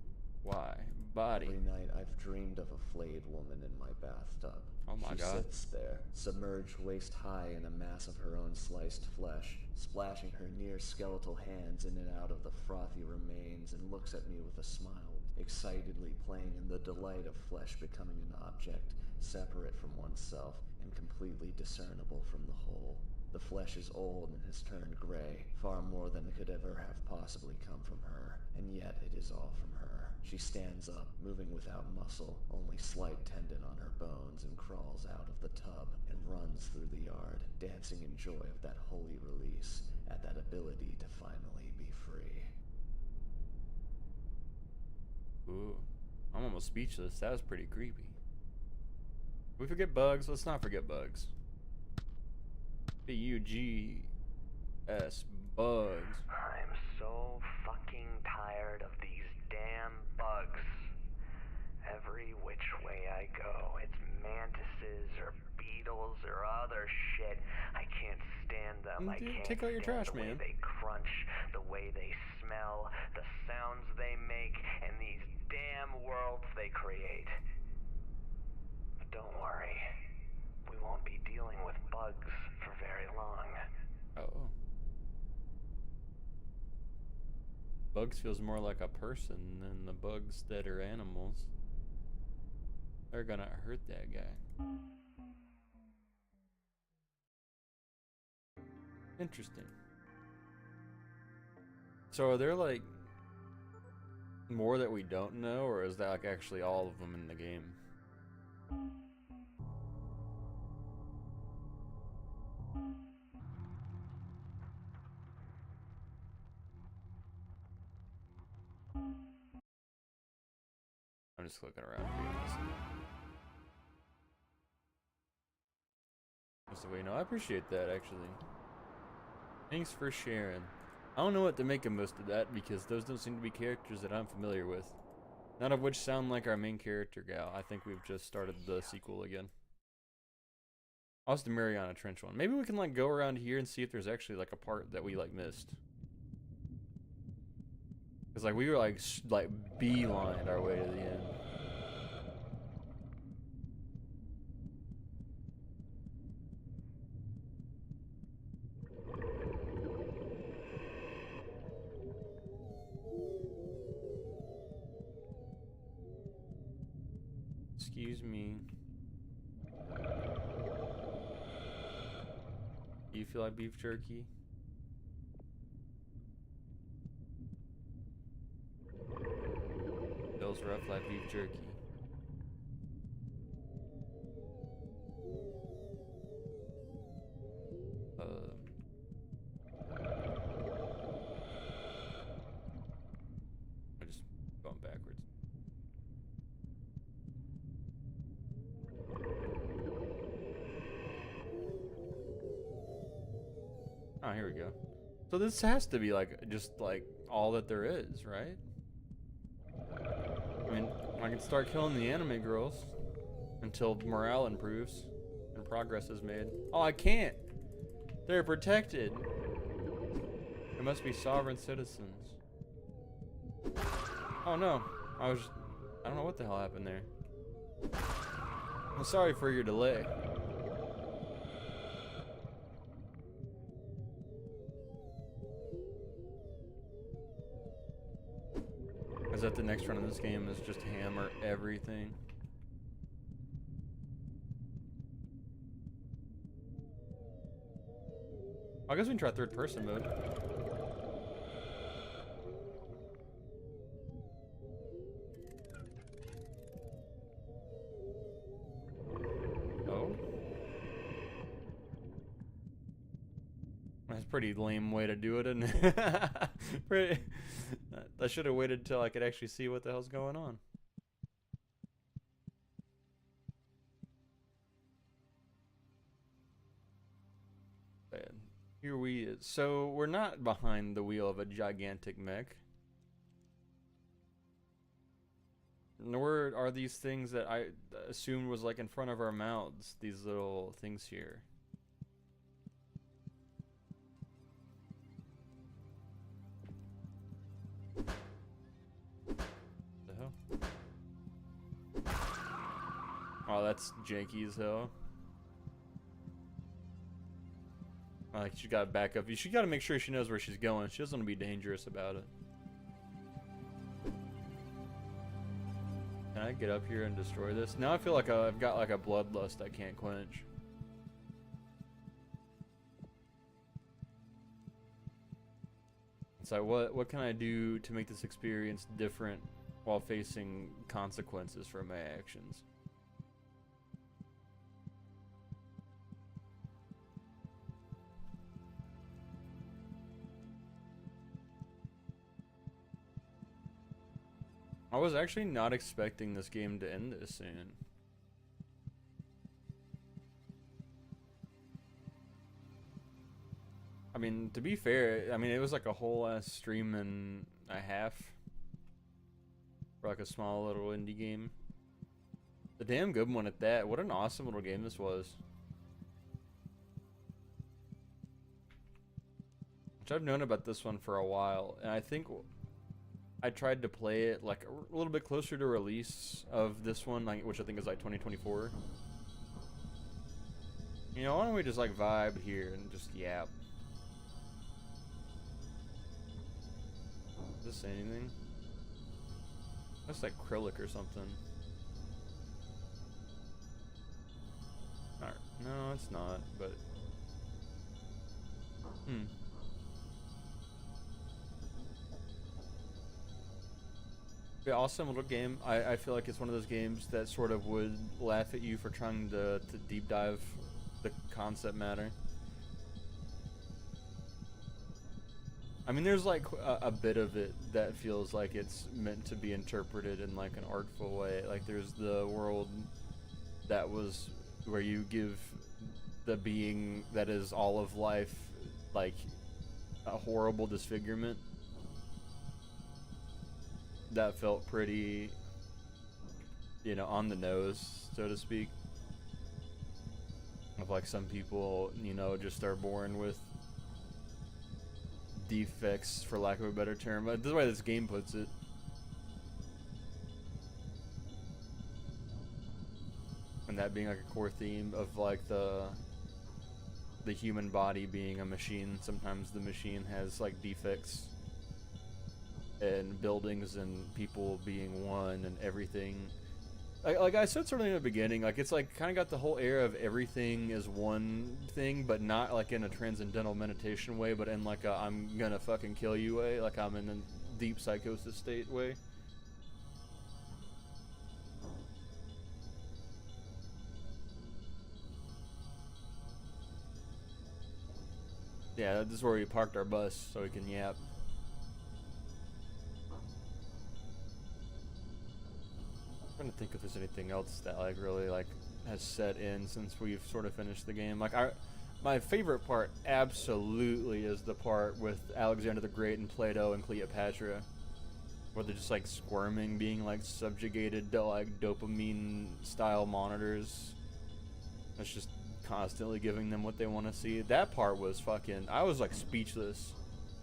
Y body. Every night I've dreamed of a flayed woman in my bathtub. Oh my she God. sits there, submerged waist high in a mass of her own sliced flesh, splashing her near skeletal hands in and out of the frothy remains, and looks at me with a smile, excitedly playing in the delight of flesh becoming an object, separate from oneself and completely discernible from the whole. The flesh is old and has turned gray, far more than could ever have possibly come from her, and yet it is all from her. She stands up, moving without muscle, only slight tendon on her bones, and crawls out of the tub and runs through the yard, dancing in joy of that holy release, at that ability to finally be free. Ooh. I'm almost speechless. That was pretty creepy. We forget bugs. Let's not forget bugs. B-U-G-S. Bugs. I'm so fucking tired of these damn bugs. Every which way I go, it's mantises or beetles or other shit. I can't stand them. I Dude, can't take out your stand trash, the way man. they crunch, the way they smell, the sounds they make, and these damn worlds they create. But don't worry, we won't be dealing with bugs for very long. Oh. Bugs feels more like a person than the bugs that are animals. They're gonna hurt that guy. Interesting. So are there like more that we don't know, or is that like actually all of them in the game? I'm just looking around, to be honest. Just the way, no, I appreciate that actually. Thanks for sharing. I don't know what to make of most of that because those don't seem to be characters that I'm familiar with. None of which sound like our main character gal. I think we've just started the sequel again. Also the Mariana Trench one. Maybe we can like go around here and see if there's actually like a part that we like missed. Cause like we were like beelined our way to the end. Excuse me. Do you feel like beef jerky? Feels rough like beef jerky. Oh, here we go. So this has to be like just like all that there is, right? I mean, I can start killing the anime girls until morale improves and progress is made. Oh, I can't. They're protected. They must be sovereign citizens. Oh no, I don't know what the hell happened there. I'm sorry for your delay. Is that the next run of this game is just hammer everything? I guess we can try third person mode. Oh? That's a pretty lame way to do it, isn't it? Pretty. I should have waited till I could actually see what the hell's going on. Here we is. So we're not behind the wheel of a gigantic mech. Nor are these things that I assumed was like in front of our mouths. These little things here. The hell? Oh, that's janky as hell. Like, she gotta back up. She gotta make sure she knows where she's going. She doesn't want to be dangerous about it. Can I get up here and destroy this? Now I feel like I've got like a bloodlust I can't quench. It's like, what can I do to make this experience different while facing consequences for my actions? I was actually not expecting this game to end this soon. I mean, to be fair, I mean, it was like a whole ass stream and a half for like a small little indie game. A damn good one at that. What an awesome little game this was. Which I've known about this one for a while, and I think I tried to play it like a little bit closer to release of this one, like, which I think is like 2024. You know, why don't we just like vibe here and just yap? Does this say anything? That's like acrylic or something. Alright, no, it's not, but yeah, awesome little game. I feel like it's one of those games that sort of would laugh at you for trying to deep dive the concept matter. I mean, there's like a bit of it that feels like it's meant to be interpreted in like an artful way. Like there's the world that was where you give the being that is all of life like a horrible disfigurement. That felt pretty, you know, on the nose, so to speak. Of like some people, you know, just are born with defects, for lack of a better term. This is the way this game puts it. And that being like a core theme of like the human body being a machine. Sometimes the machine has like defects. And buildings and people being one and everything. Like I said sort of in the beginning, like it's like kind of got the whole air of everything is one thing, but not like in a transcendental meditation way, but in like a I'm gonna fucking kill you way, like I'm in a deep psychosis state way. Yeah, this is where we parked our bus so we can yap. I'm trying to think if there's anything else that like really like has set in since we've sort of finished the game. Like My favorite part absolutely is the part with Alexander the Great and Plato and Cleopatra, where they're just like squirming, being like subjugated to like dopamine style monitors. It's just constantly giving them what they want to see. That part was fucking, I was like speechless.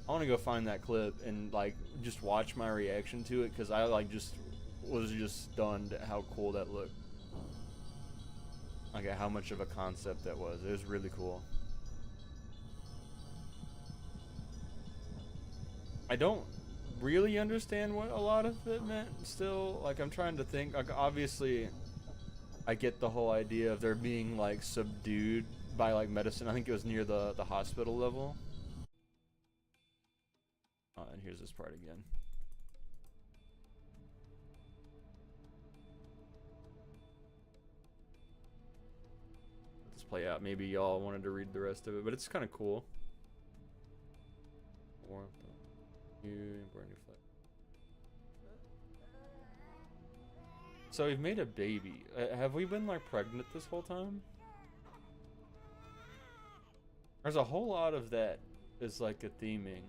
I want to go find that clip and like just watch my reaction to it, because I like just was just stunned at how cool that looked. Like at how much of a concept that was. It was really cool. I don't really understand what a lot of it meant still. Like I'm trying to think. Like obviously I get the whole idea of there being like subdued by like medicine. I think it was near the hospital level. And here's this part again. Let's play out. Maybe y'all wanted to read the rest of it, but it's kind of cool. So we've made a baby. Have we been like pregnant this whole time? There's a whole lot of that is like a theming.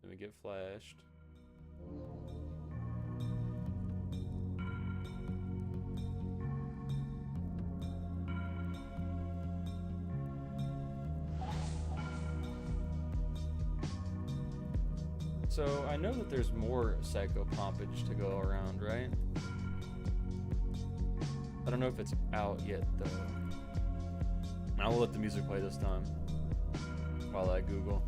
Then we get flashed. So I know that there's more Psychopompage to go around, right? I don't know if it's out yet though. I will let the music play this time while I Google.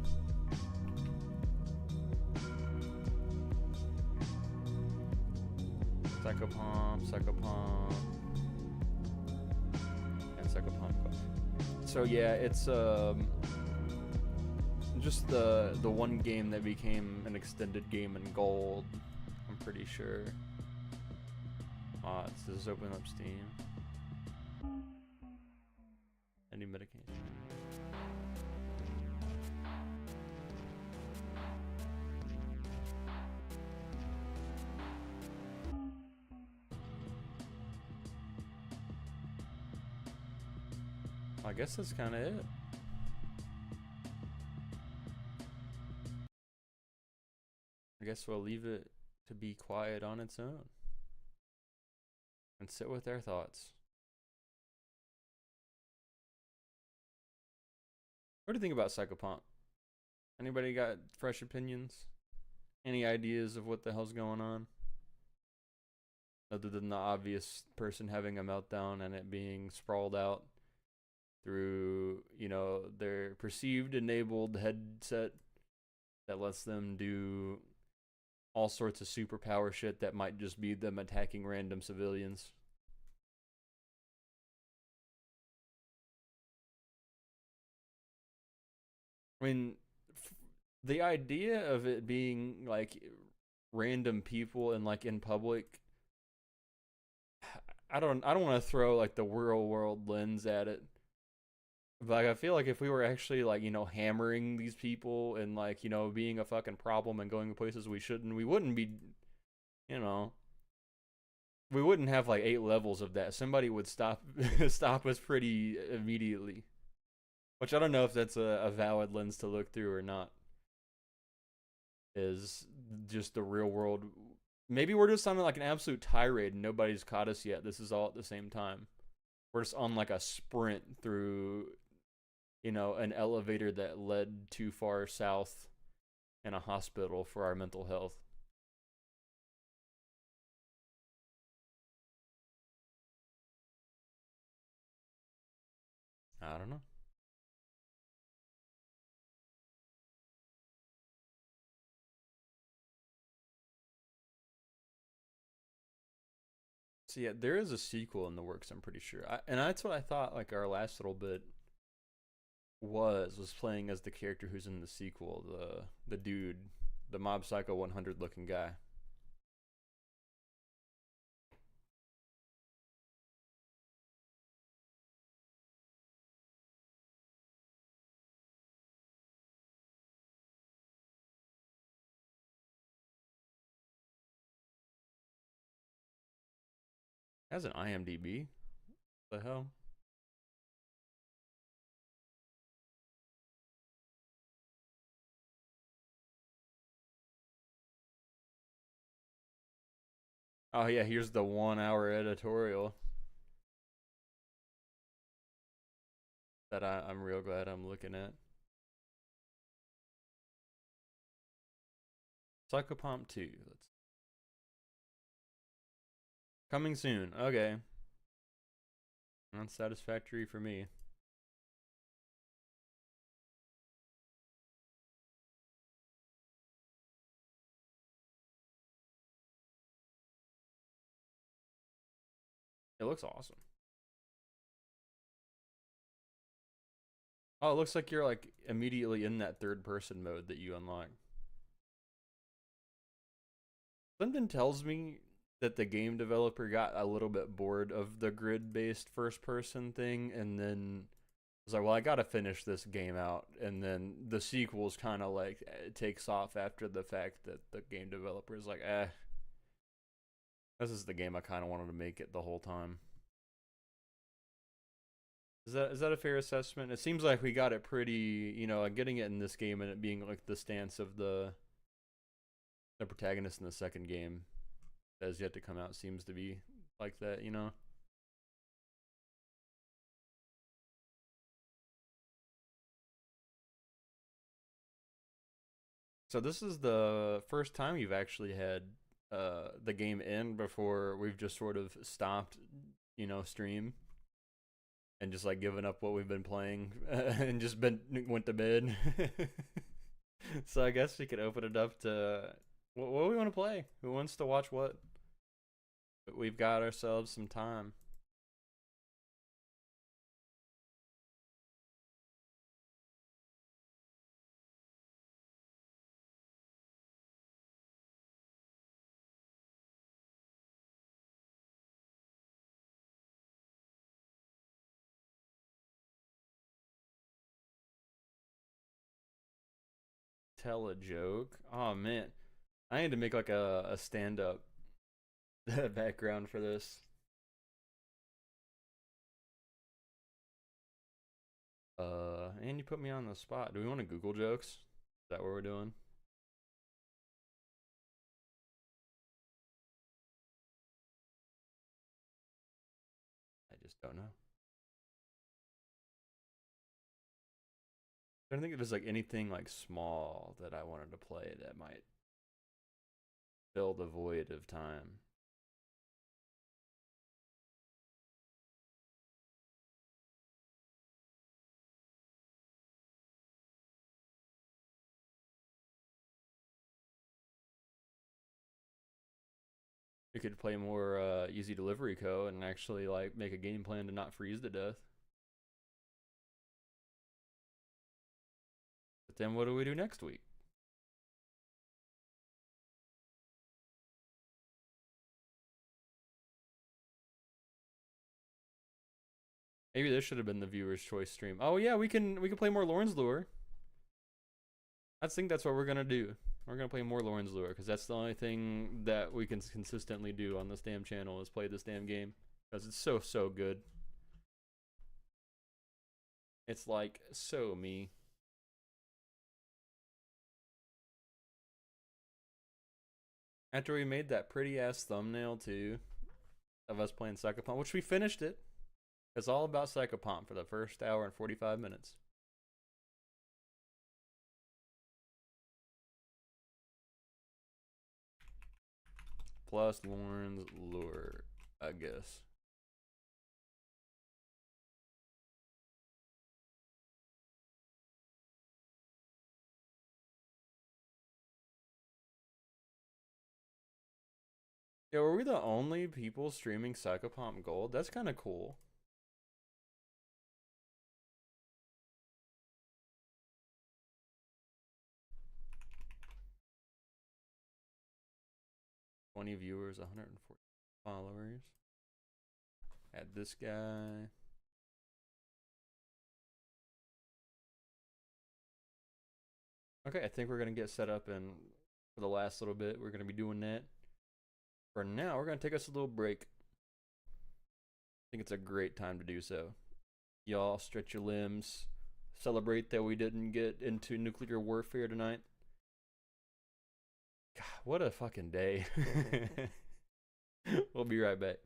Psychopomp, and Psychopomp. So yeah, it's just the one game that became an extended game in gold. I'm pretty sure. Does this open up Steam? Any medication? I guess that's kind of it. I guess we'll leave it to be quiet on its own and sit with their thoughts. What do you think about Psychopomp? Anybody got fresh opinions? Any ideas of what the hell's going on? Other than the obvious person having a meltdown and it being sprawled out through, you know, their perceived enabled headset that lets them do all sorts of superpower shit that might just be them attacking random civilians. I mean, the idea of it being like random people and like in public, I don't want to throw like the real world lens at it. But like, I feel like if we were actually like, you know, hammering these people and like, you know, being a fucking problem and going to places we shouldn't, we wouldn't be, you know, we wouldn't have like 8 levels of that. Somebody would stop us pretty immediately. Which I don't know if that's a valid lens to look through or not. Is just the real world. Maybe we're just on like an absolute tirade and nobody's caught us yet. This is all at the same time. We're just on like a sprint through, you know, an elevator that led too far south in a hospital for our mental health. I don't know. So yeah, there is a sequel in the works, I'm pretty sure. And that's what I thought like our last little bit was playing as the character who's in the sequel, the dude, the Mob Psycho 100 looking guy. Has an IMDb. What the hell? Oh yeah, here's the 1 hour editorial that I'm real glad I'm looking at. Psychopomp 2. Let's coming soon. Okay. Unsatisfactory for me. It looks awesome. Oh, it looks like you're like immediately in that third person mode that you unlock. Something tells me that the game developer got a little bit bored of the grid-based first-person thing, and then was like, well, I gotta finish this game out, and then the sequel's kind of like it takes off after the fact that the game developer is like, this is the game I kind of wanted to make it the whole time. Is that a fair assessment? It seems like we got it pretty, like getting it in this game and it being like the stance of the protagonist in the second game that has yet to come out seems to be like that, So this is the first time you've actually had the game end before we've just sort of stopped, stream and just like given up what we've been playing and just went to bed. So I guess we could open it up to what do we want to play? Who wants to watch what? We've got ourselves some time. Tell a joke. Oh man, I need to make like a stand up background for this. And you put me on the spot. Do we want to Google jokes? Is that what we're doing? I just don't know. I don't think there's like anything like small that I wanted to play that might fill the void of time. We could play more Easy Delivery Co. and actually like make a game plan to not freeze to death. But then what do we do next week? Maybe this should have been the viewer's choice stream. Oh yeah, we can play more Lauren's Lure. I think that's what we're gonna do. We're gonna play more Lauren's Lure because that's the only thing that we can consistently do on this damn channel is play this damn game because it's so good. It's like so me. After we made that pretty ass thumbnail too of us playing Psychopomp, which we finished it. It's all about Psychopomp for the first hour and 45 minutes. Plus Lauren's Lure, I guess. Yeah, were we the only people streaming Psychopomp Gold? That's kind of cool. $20 viewers, 140 followers. Add this guy. Okay, I think we're gonna get set up, and for the last little bit, we're gonna be doing that. For now, we're gonna take us a little break. think it's a great time to do so. Y'all stretch your limbs, celebrate that we didn't get into nuclear warfare tonight. God, what a fucking day. We'll be right back.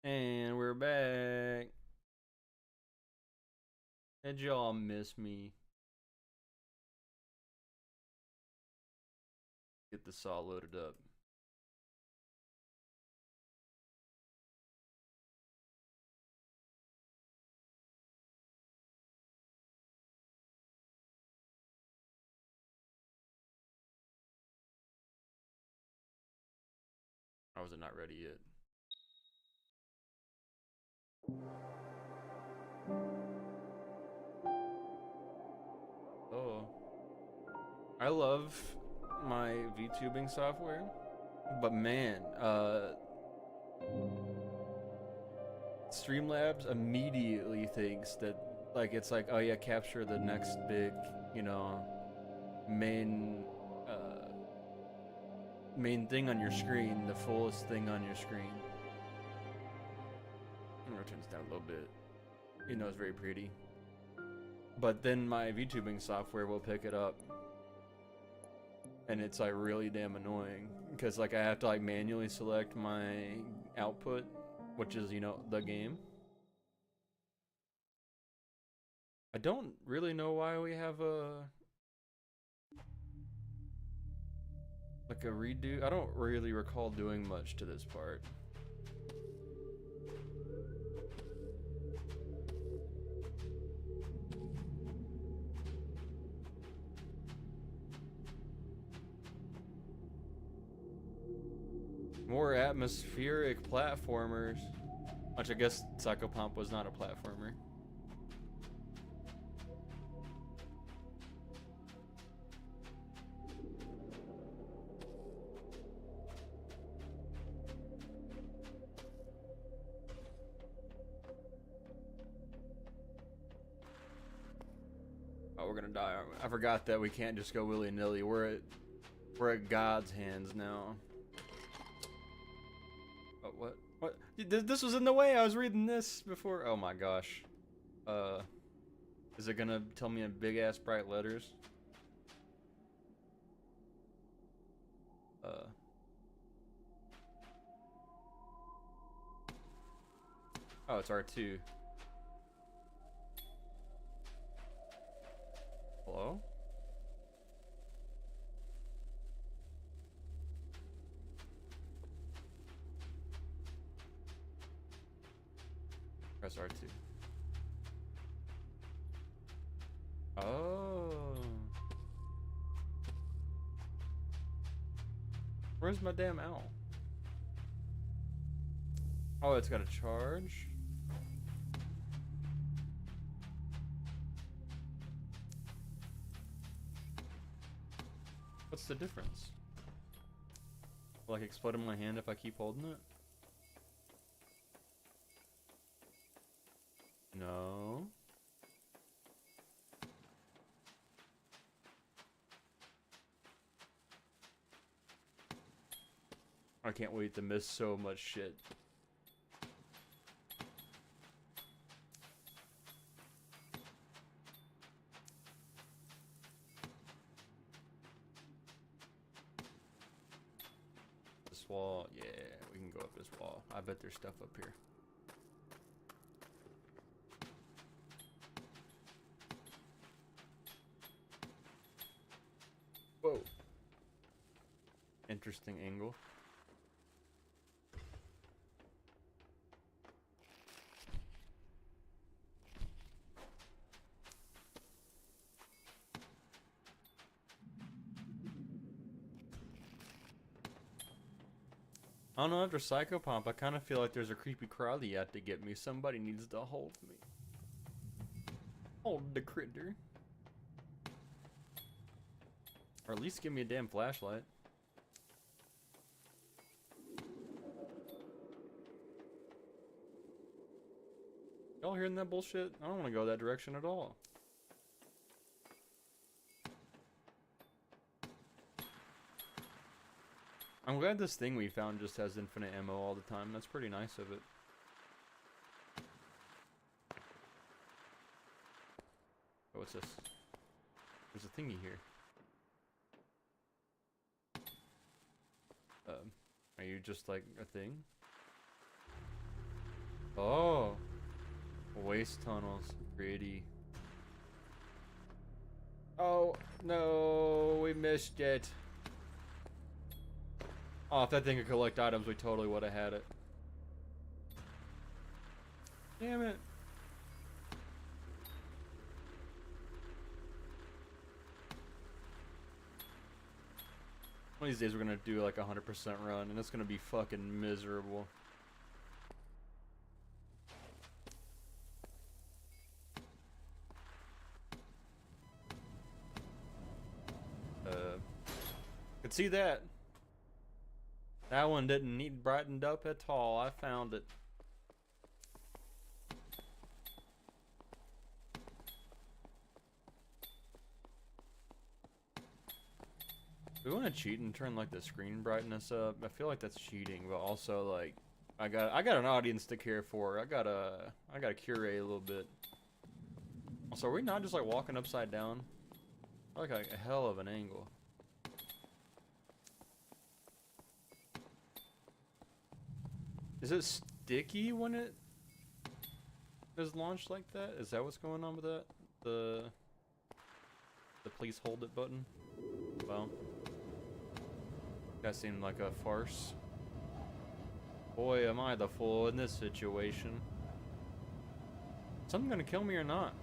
And we're back. Did y'all miss me? Get the saw loaded up. Or was it not ready yet? Oh. I love my VTubing software, but man, Streamlabs immediately thinks that, like, it's like, oh yeah, capture the next big, you know, main thing on your screen, the fullest thing on your screen. I'm gonna turn this down a little bit. You know, it's very pretty. But then my VTubing software will pick it up. And it's like really damn annoying. Because like I have to like manually select my output, which is, you know, the game. I don't really know why we have a like a redo. I don't really recall doing much to this part. More atmospheric platformers. Which I guess Psychopomp was not a platformer. Oh, we're gonna die. I forgot that we can't just go willy-nilly. We're at God's hands now. Oh, what? What? This was in the way. I was reading this before. Oh my gosh. Is it gonna tell me in big ass bright letters? Oh, it's R2. Hello? Press R2. Oh. Where's my damn owl? Oh, it's got a charge. What's the difference? Will like explode in my hand if I keep holding it? No. I can't wait to miss so much shit. This wall, yeah, we can go up this wall. I bet there's stuff up here. Whoa. Interesting angle. I don't know, after Psychopomp, I kind of feel like there's a creepy crowd yet to get me. Somebody needs to hold me. Hold the critter. Or at least give me a damn flashlight. Y'all hearing that bullshit? I don't want to go that direction at all. I'm glad this thing we found just has infinite ammo all the time. That's pretty nice of it. Oh, what's this? There's a thingy here. Are you just like a thing? Oh! Waste tunnels. Pretty. Oh, no! We missed it. Oh, if that thing could collect items, we totally would have had it. Damn it. One of these days we're gonna do like 100% run, and it's gonna be fucking miserable. Could see that. That one didn't need brightened up at all. I found it. Do we want to cheat and turn like the screen brightness up? I feel like that's cheating, but also like I got an audience to care for. I gotta curate a little bit. Also, are we not just like walking upside down? Like a hell of an angle. Is it sticky when it is launched like that? Is that what's going on with that? The please hold it button? Well, that seemed like a farce. Boy, am I the fool in this situation. Something gonna kill me or not?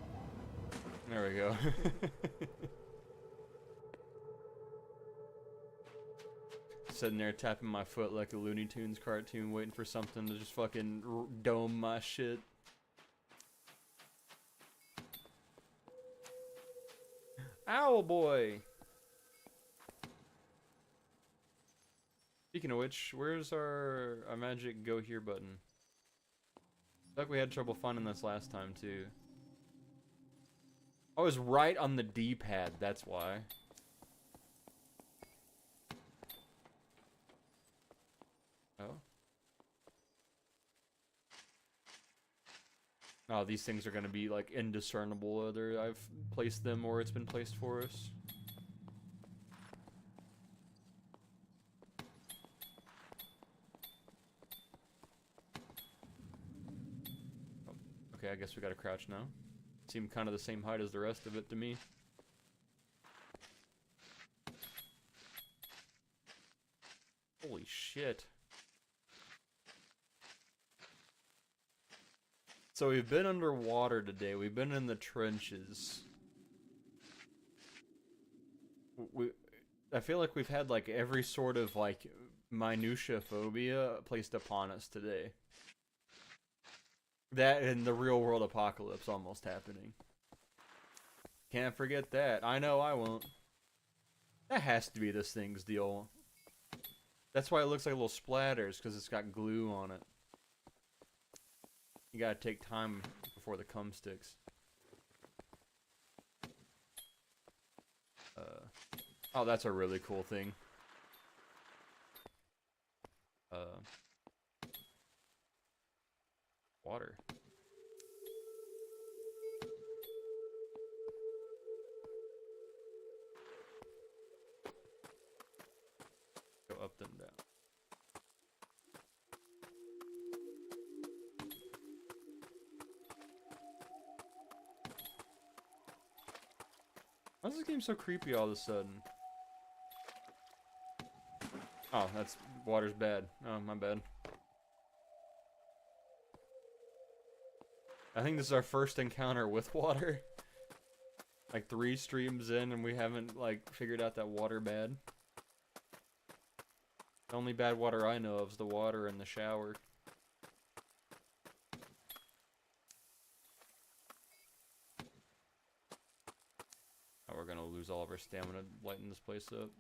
There we go. Sitting there tapping my foot like a Looney Tunes cartoon, waiting for something to just fucking dome my shit. Owl boy! Speaking of which, where's our magic go here button? I like we had trouble finding this last time too. I was right on the D-pad, that's why. Oh. Oh, these things are gonna be like indiscernible whether I've placed them or it's been placed for us. Oh, okay, I guess we gotta crouch now. Seem kind of the same height as the rest of it to me. Holy shit. So we've been underwater today. We've been in the trenches. I feel like we've had like every sort of like minutia phobia placed upon us today. That and the real world apocalypse almost happening. Can't forget that. I know I won't. That has to be this thing's deal. That's why it looks like little splatters, because it's got glue on it. You gotta take time before the cum sticks. Oh, that's a really cool thing. Water. Go up then down. Why is this game so creepy all of a sudden? Oh, that's water's bad. Oh, my bad. I think this is our first encounter with water. Like 3 streams in and we haven't like figured out that water bad. The only bad water I know of is the water in the shower. Oh, we're gonna lose all of our stamina lighting this place up.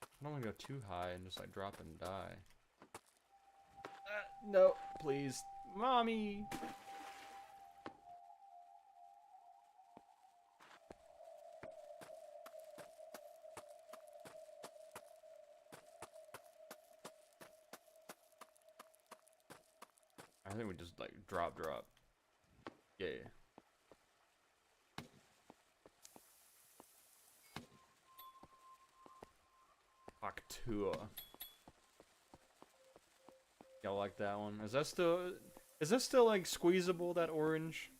I don't wanna go too high and just like drop and die. No, please. Mommy! I think we just like drop. Yeah. Octua. Y'all like that one? Is that still like squeezable, that orange?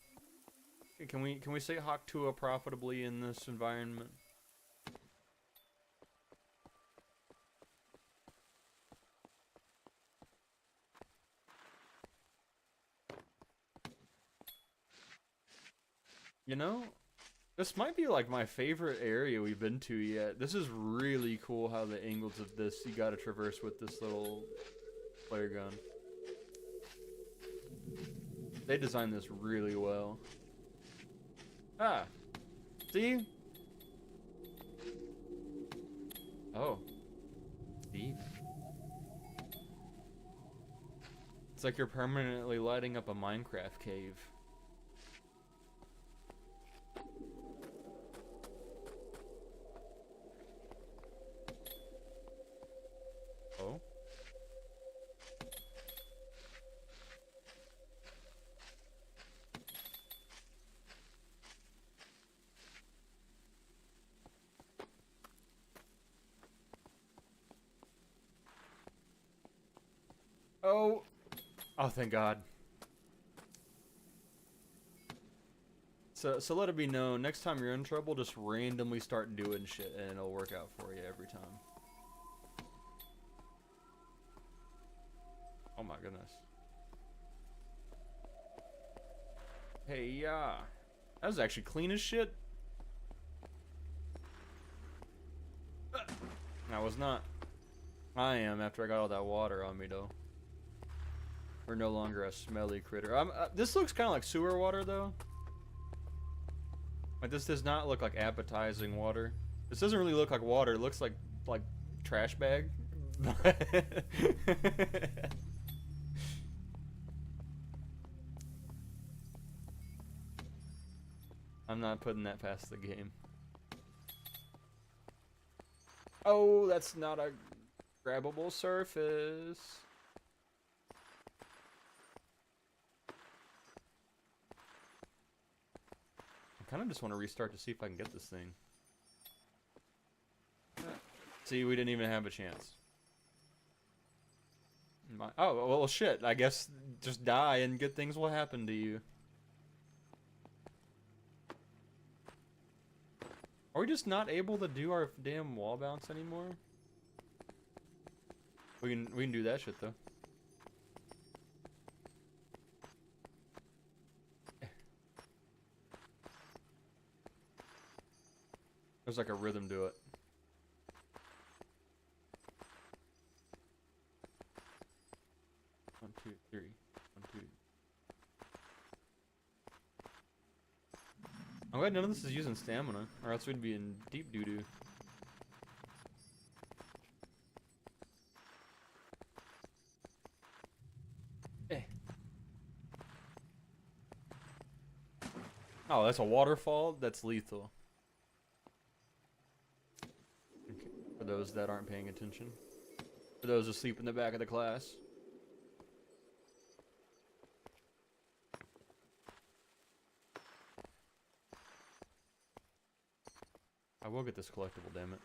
Can we say Hawktua profitably in this environment? You know, this might be like my favorite area we've been to yet. This is really cool how the angles of this you gotta traverse with this little flare gun. They designed this really well. Ah, see? Oh, Steve. It's like you're permanently lighting up a Minecraft cave. Oh. Oh. Oh, thank God. So let it be known, next time you're in trouble, just randomly start doing shit and it'll work out for you every time. Oh my goodness. Hey, yeah. That was actually clean as shit. I was not. I am after I got all that water on me, though. We're no longer a smelly critter. This looks kind of like sewer water, though. Like, this does not look like appetizing water. This doesn't really look like water. It looks like trash bag. I'm not putting that past the game. Oh, that's not a grabbable surface. I kind of just want to restart to see if I can get this thing. See, we didn't even have a chance. Oh, well, shit. I guess just die and good things will happen to you. Are we just not able to do our damn wall bounce anymore? We can do that shit though. There's like a rhythm to it. One, two, three. One, two. I'm glad none of this is using stamina, or else we'd be in deep doo-doo. Eh. Oh, that's a waterfall? That's lethal. Okay. For those that aren't paying attention. For those asleep in the back of the class. I will get this collectible, damn it.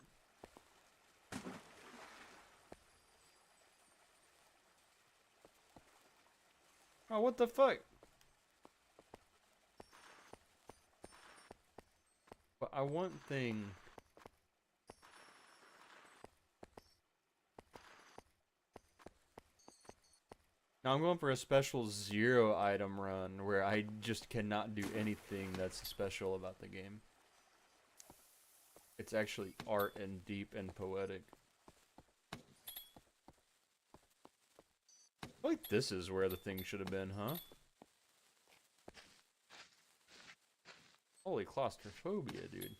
Oh, what the fuck? But I want thing. Now I'm going for a special 0 item run where I just cannot do anything that's special about the game. It's actually art and deep and poetic. I feel like this is where the thing should have been, huh? Holy claustrophobia, dude.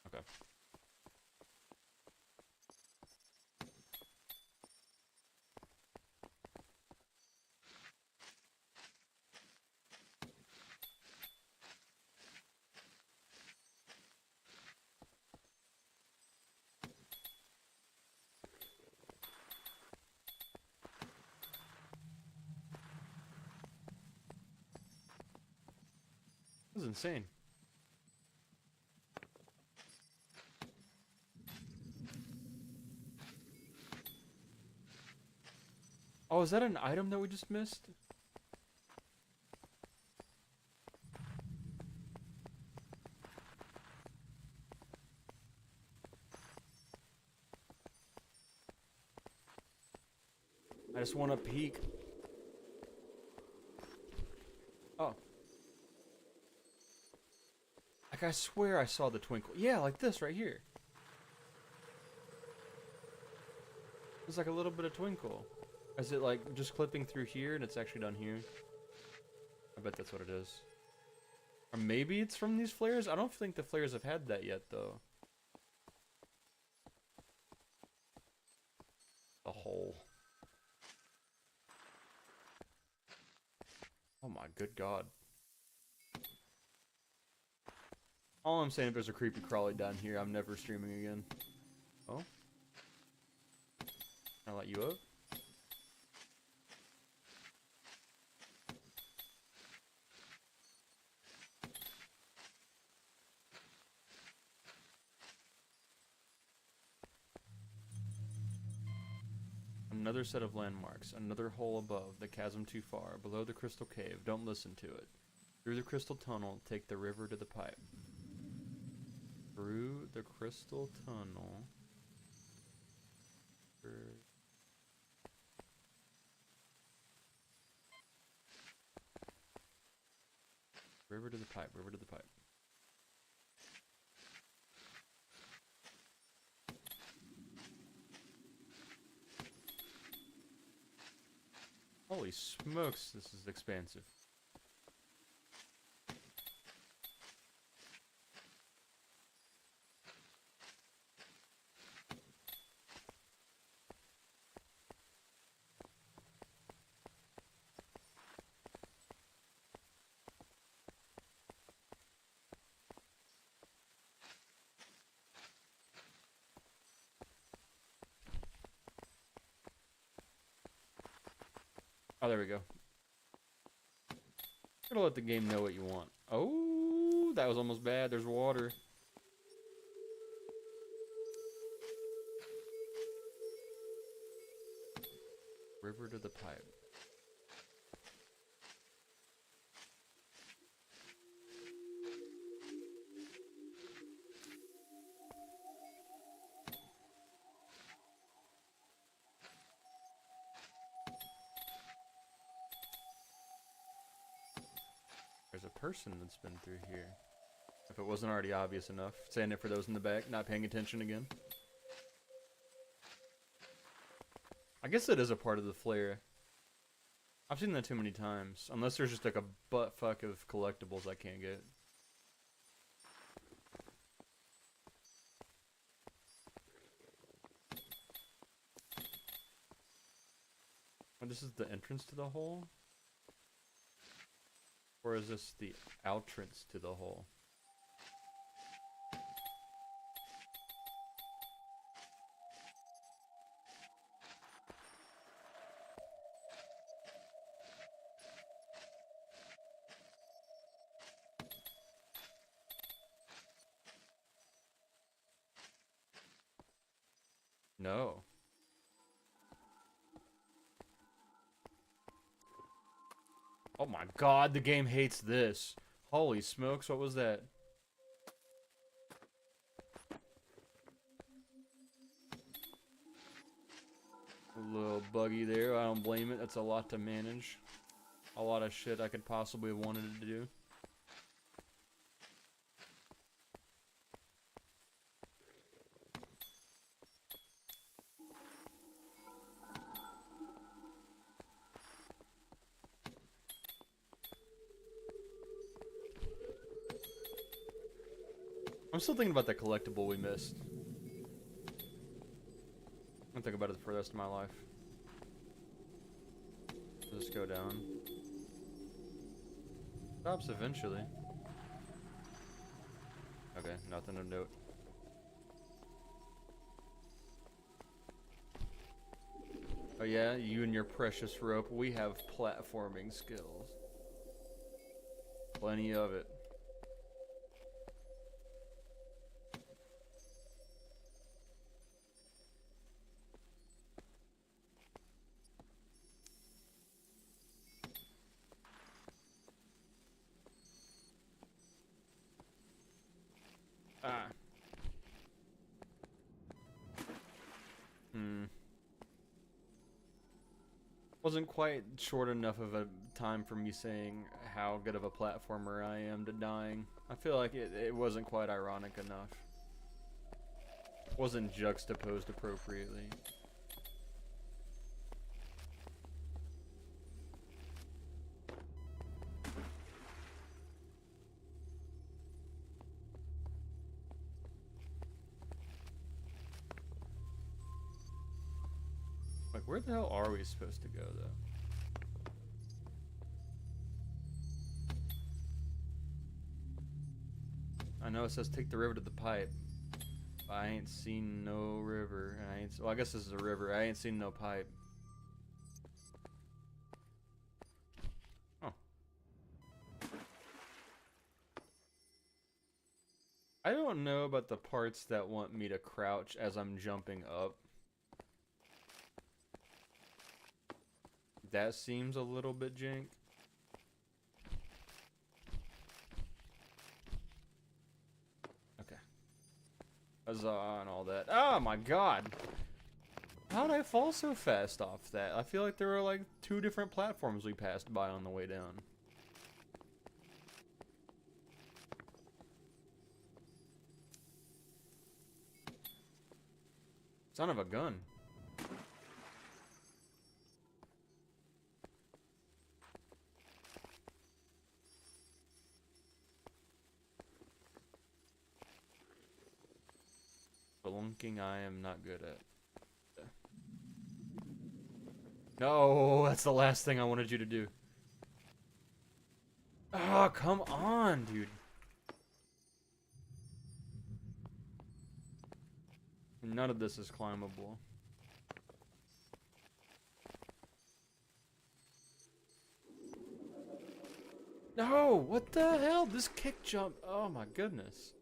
Okay. This is insane. Oh, is that an item that we just missed? I just want to peek. Oh. Like, I swear I saw the twinkle. Yeah, like this right here. There's like a little bit of twinkle. Is it like just clipping through here and it's actually done here? I bet that's what it is. Or maybe it's from these flares? I don't think the flares have had that yet, though. The hole. Oh my good god. All I'm saying, if there's a creepy crawly down here, I'm never streaming again. Oh? Can I let you up? Another set of landmarks. Another hole above. The chasm too far. Below the crystal cave. Don't listen to it. Through the crystal tunnel. Take the river to the pipe. Through the crystal tunnel. River to the pipe. River to the pipe. Holy smokes, this is expansive. Oh, there we go. Gotta let the game know what you want. Oh, that was almost bad. There's water. River to the pipe. There's a person that's been through here. If it wasn't already obvious enough. Saying it for those in the back, not paying attention again. I guess it is a part of the flare. I've seen that too many times. Unless there's just like a butt fuck of collectibles I can't get. Oh, this is the entrance to the hole? Or is this the outrance to the hole? No. Oh my god, the game hates this. Holy smokes, what was that? A little buggy there, I don't blame it. That's a lot to manage. A lot of shit I could possibly have wanted to do. I'm still thinking about that collectible we missed. I'm think about it for the rest of my life. Just go down. Stops eventually. Okay, nothing of note. Oh yeah, you and your precious rope, we have platforming skills. Plenty of it. Ah. Wasn't quite short enough of a time for me saying how good of a platformer I am to dying. I feel like it wasn't quite ironic enough. Wasn't juxtaposed appropriately. Like, where the hell are we supposed to go, though? I know it says take the river to the pipe. But I ain't seen no river. And I ain't, well, I guess this is a river. I ain't seen no pipe. Oh. I don't know about the parts that want me to crouch as I'm jumping up. That seems a little bit jank. Okay. Huzzah and all that. Oh my god! How did I fall so fast off that? I feel like there were like 2 different platforms we passed by on the way down. Son of a gun. Spelunking I am not good at. No, that's the last thing I wanted you to do. Oh, come on, dude. None of this is climbable. No, what the hell? This kick jump. Oh my goodness.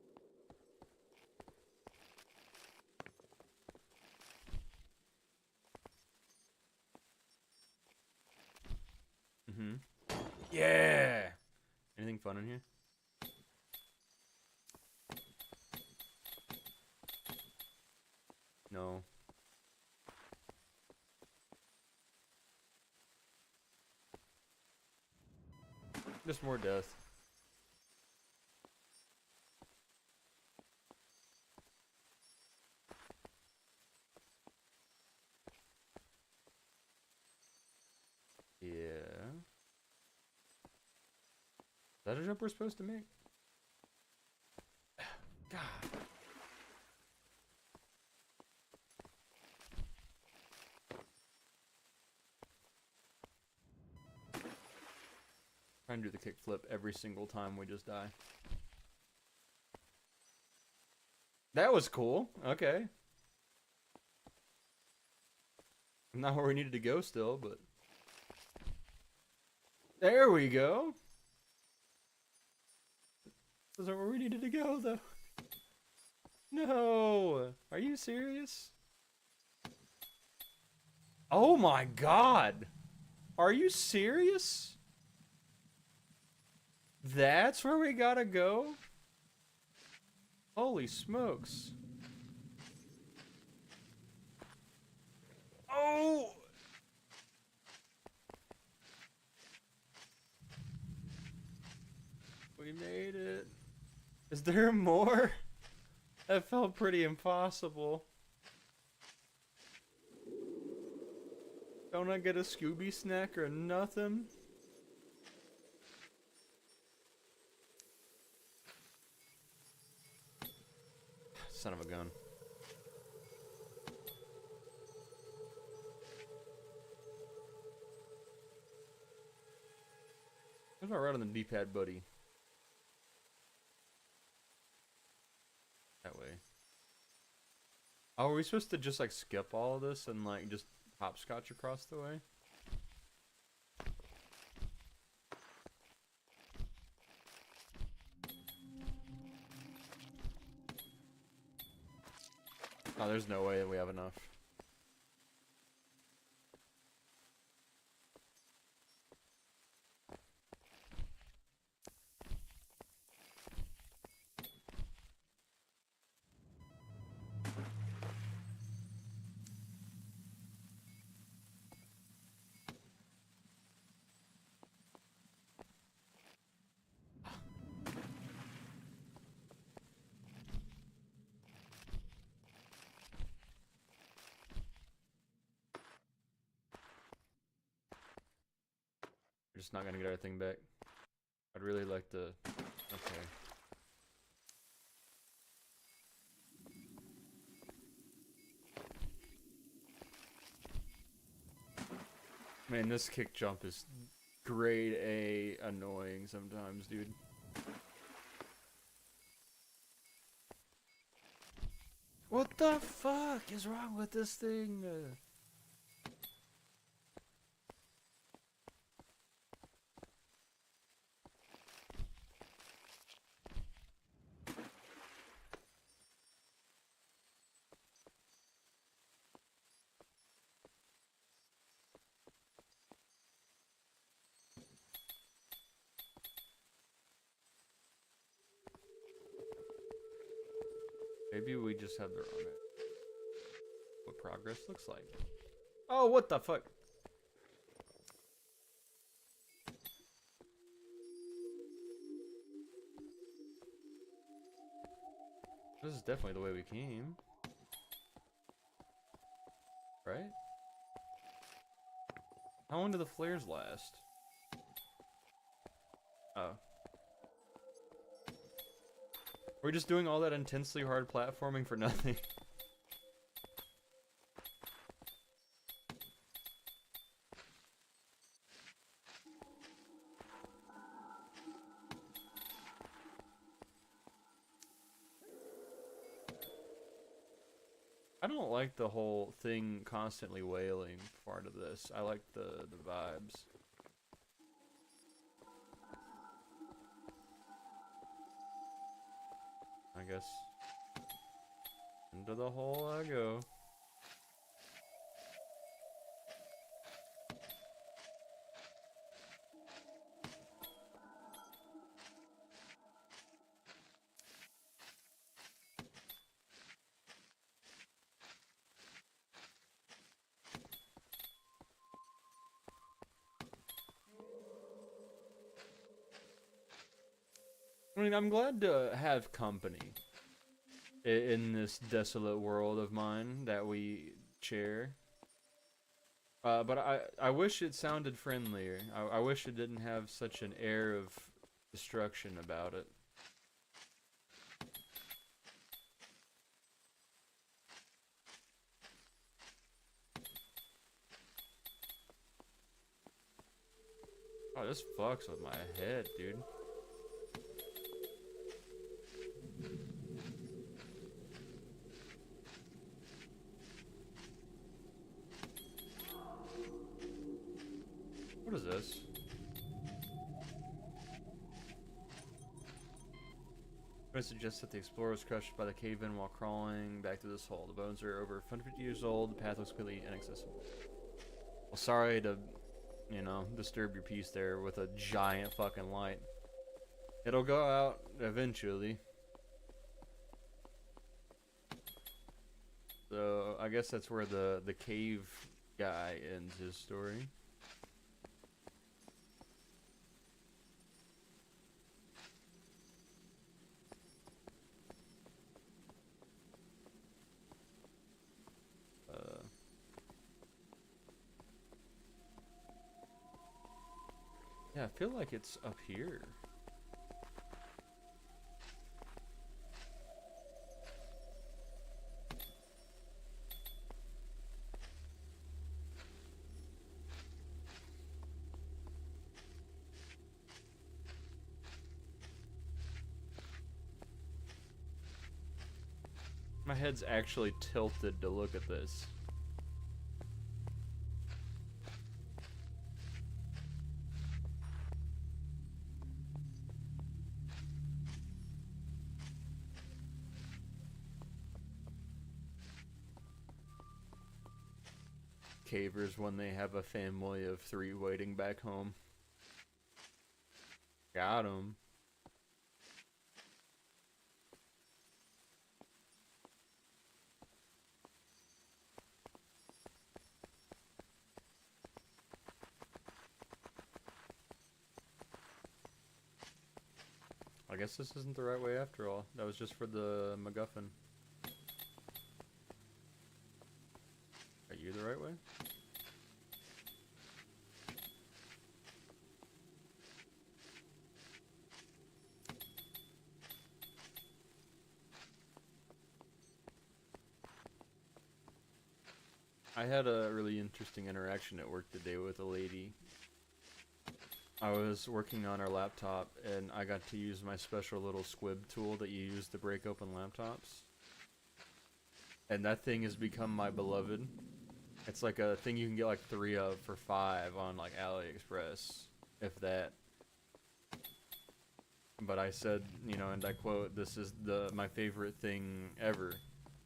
Yeah. Anything fun in here? No. Just more death. that a jump we're supposed to make? God. Trying to do the kickflip every single time we just die. That was cool. Okay. Not where we needed to go still, but... There we go! This isn't where we needed to go, though. No! Are you serious? Oh my god! Are you serious? That's where we gotta go? Holy smokes. Oh! We made it. Is there more? That felt pretty impossible. Don't I get a Scooby snack or nothing? Son of a gun. Where's my right on the D-pad, buddy? That way. Oh, are we supposed to just like skip all of this and like just hopscotch across the way? Oh, there's no way that we have enough. We're just not gonna get our thing back. I'd really like to... Okay. Man, this kick jump is grade A annoying sometimes, dude. What the fuck is wrong with this thing? Maybe we just have the wrong idea. What progress looks like. Oh, what the fuck? This is definitely the way we came. Right? How long do the flares last? Oh. We're just doing all that intensely hard platforming for nothing. I don't like the whole thing constantly wailing part of this. I like the vibes. I guess into the hole I go. I mean, I'm glad to have company in this desolate world of mine that we share. But I wish it sounded friendlier. I wish it didn't have such an air of destruction about it. Oh, this fucks with my head, dude. What is this? I suggest that the explorer was crushed by the cave-in while crawling back to this hole. The bones are over 150 years old. The path looks completely inaccessible. Well, sorry to, you know, disturb your peace there with a giant fucking light. It'll go out eventually. So I guess that's where the cave guy ends his story. Yeah, I feel like it's up here. My head's actually tilted to look at this. Cavers when they have a family of 3 waiting back home. Got 'em. I guess this isn't the right way after all. That was just for the MacGuffin. Are you the right way? I had a really interesting interaction at work today with a lady. I was working on our laptop and I got to use my special little squib tool that you use to break open laptops. And that thing has become my beloved. It's like a thing you can get like 3 of for $5 on like AliExpress, if that. But I said, you know, and I quote, "This is my favorite thing ever."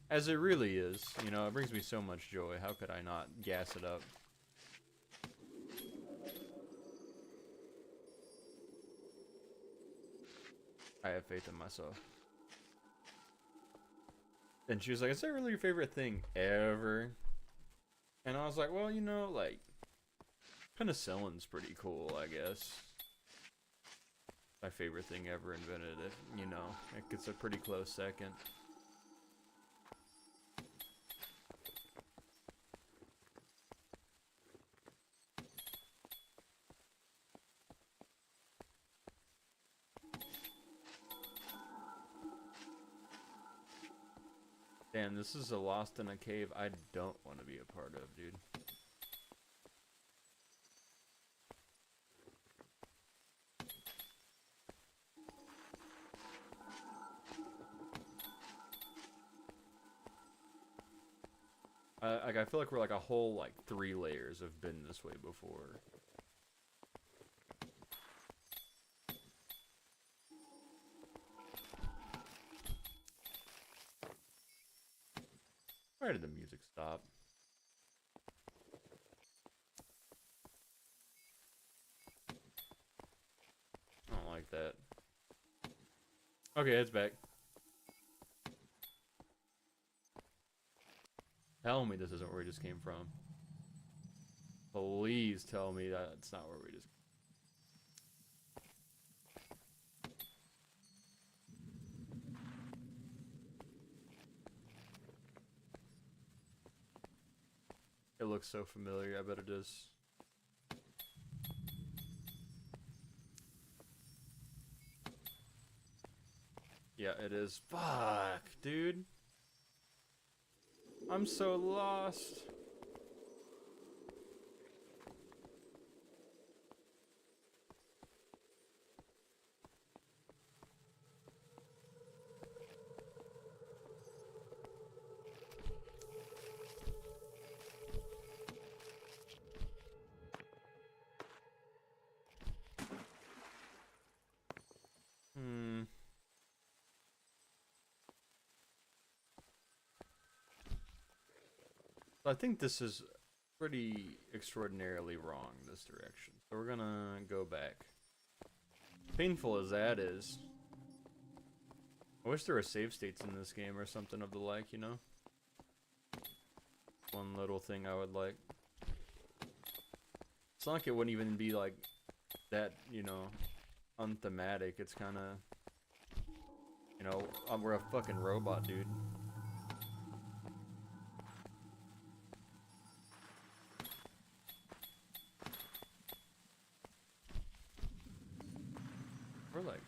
As it really is, you know, it brings me so much joy. How could I not gas it up? I have faith in myself. And she was like, "Is that really your favorite thing ever?" And I was like, "Well, you know, like, penicillin's pretty cool, I guess. My favorite thing ever invented, if, you know, it gets a pretty close second." Damn, this is a Lost in a Cave I don't want to be a part of, dude. I feel like we're like a whole, like, 3 layers have been this way before. Where did the music stop? I don't like that. Okay, it's back. Tell me this isn't where we just came from. Please tell me that it's not where we just... It looks so familiar, I bet it is. Yeah, it is. Fuck, dude. I'm so lost. I think this is pretty extraordinarily wrong, this direction. So we're gonna go back. Painful as that is. I wish there were save states in this game or something of the like, you know? One little thing I would like. It's not like it wouldn't even be like that, you know, unthematic. It's kind of, you know, we're a fucking robot, dude. We're like,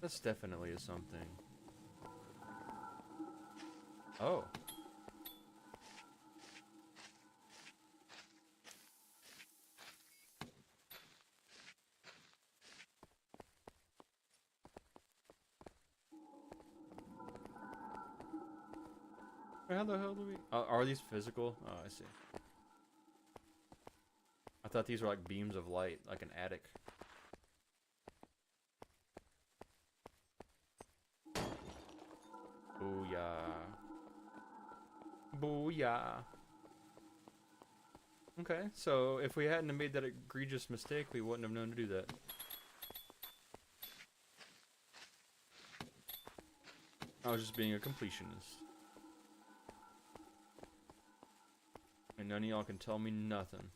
that's definitely is something. Oh. How the hell do we... are these physical? Oh, I see. I thought these were like beams of light, like an attic. Booyah. Booyah. Okay, so if we hadn't have made that egregious mistake, we wouldn't have known to do that. I was just being a completionist. And none of y'all can tell me nothing.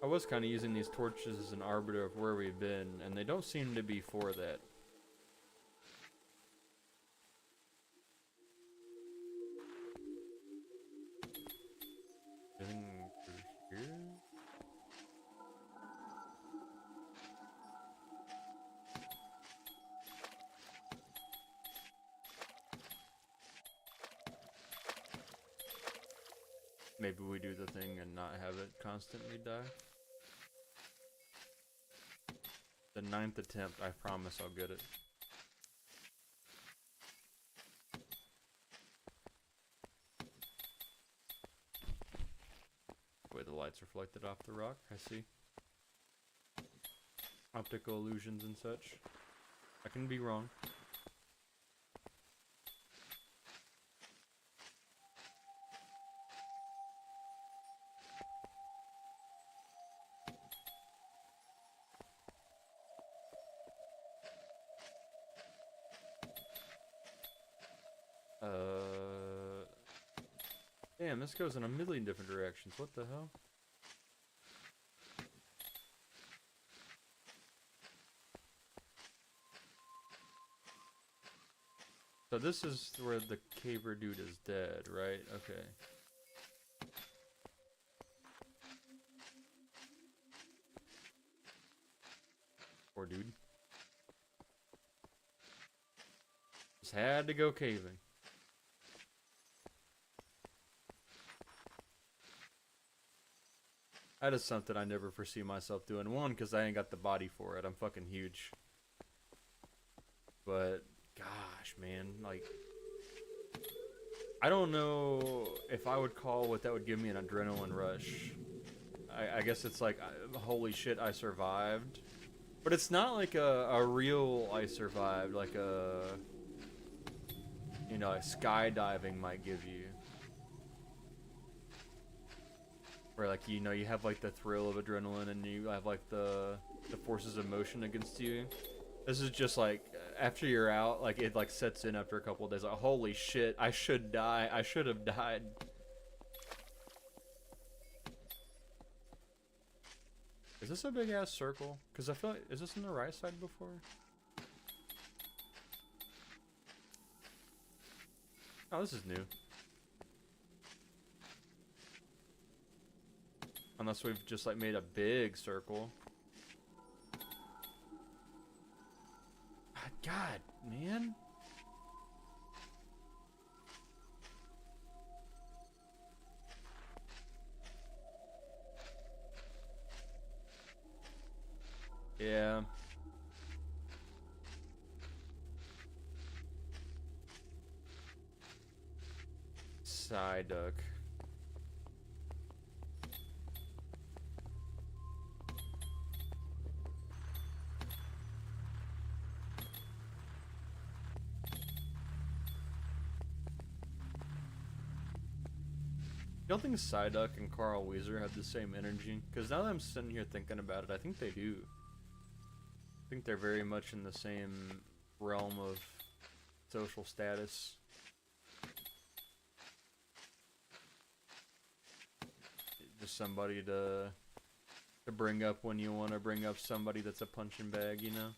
I was kind of using these torches as an arbiter of where we've been, and they don't seem to be for that. Anything through here? Maybe we do the thing and not have it constantly die. The 9th attempt, I promise I'll get it. The way the light's reflected off the rock, I see. Optical illusions and such. I can be wrong. Damn, this goes in a million different directions. What the hell? So this is where the caver dude is dead, right? Okay. Poor dude. Just had to go caving. That is something I never foresee myself doing. One, because I ain't got the body for it. I'm fucking huge. But, gosh, man, like... I don't know if I would call what that would give me an adrenaline rush. I guess it's like, holy shit, I survived. But it's not like a real I survived, like a... You know, like skydiving might give you. Where, like, you know, you have, like, the thrill of adrenaline and you have, like, the forces of motion against you. This is just, like, after you're out, like, it, like, sets in after a couple of days. Like, holy shit, I should die. I should have died. Is this a big-ass circle? Because I feel like, is this on the right side before? Oh, this is new. Unless we've just like made a big circle. God, man. Yeah. Psyduck. You don't think Psyduck and Carl Weezer have the same energy? Because now that I'm sitting here thinking about it, I think they do. I think they're very much in the same realm of social status. Just somebody to bring up when you want to bring up somebody that's a punching bag, you know?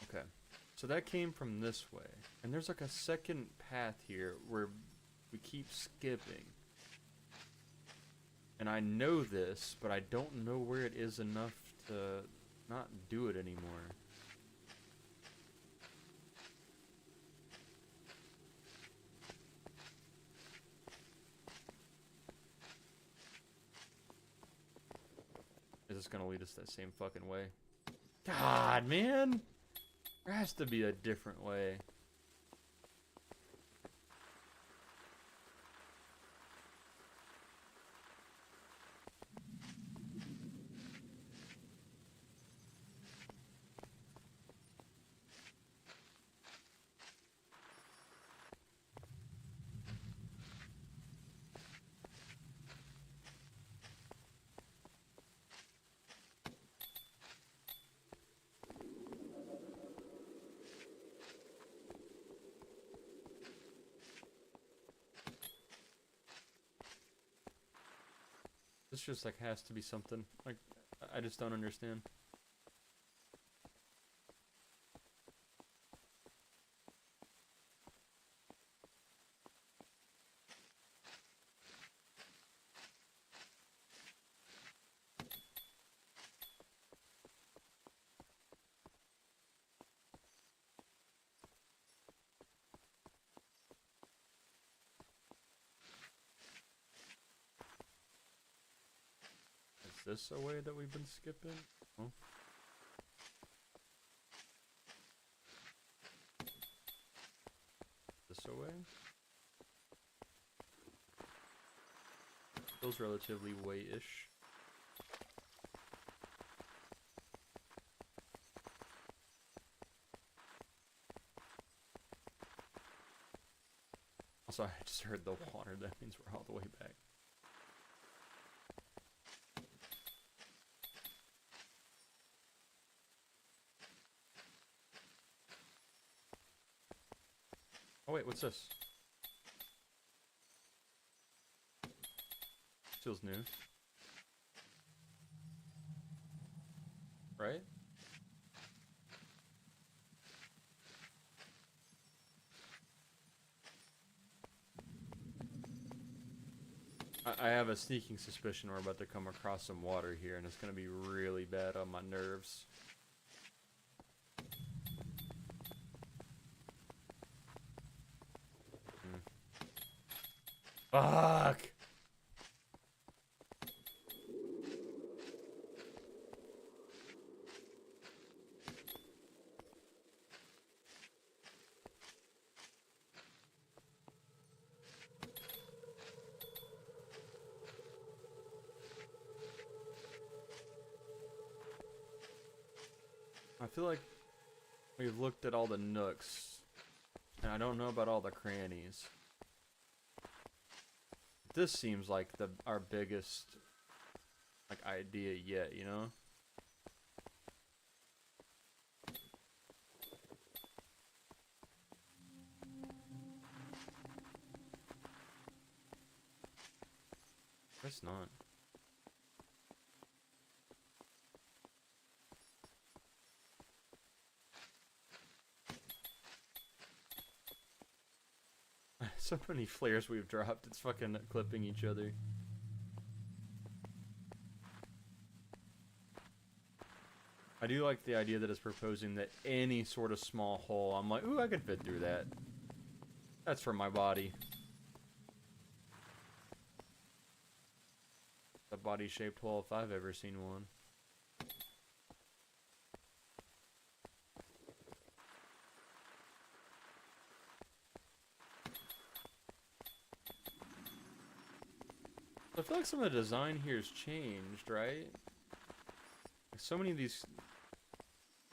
Okay. So that came from this way. And there's like a second path here where we keep skipping. And I know this, but I don't know where it is enough to not do it anymore. Is this gonna lead us that same fucking way? God, man! There has to be a different way. This just like has to be something. Like, I just don't understand. Is this a way that we've been skipping? Oh. This a way? Feels relatively way-ish. Also, I just heard the water. That means we're all the way back. Oh wait, what's this? Feels new. Right? I have a sneaking suspicion we're about to come across some water here, and it's gonna be really bad on my nerves. Fuck! I feel like we've looked at all the nooks, and I don't know about all the crannies. This seems like our biggest like idea yet, you know? It's not. So many flares we've dropped, it's fucking clipping each other. I do like the idea that it's proposing that any sort of small hole, I'm like, ooh, I could fit through that. That's for my body. A body-shaped hole if I've ever seen one. I feel like some of the design here has changed, right? Like so many of these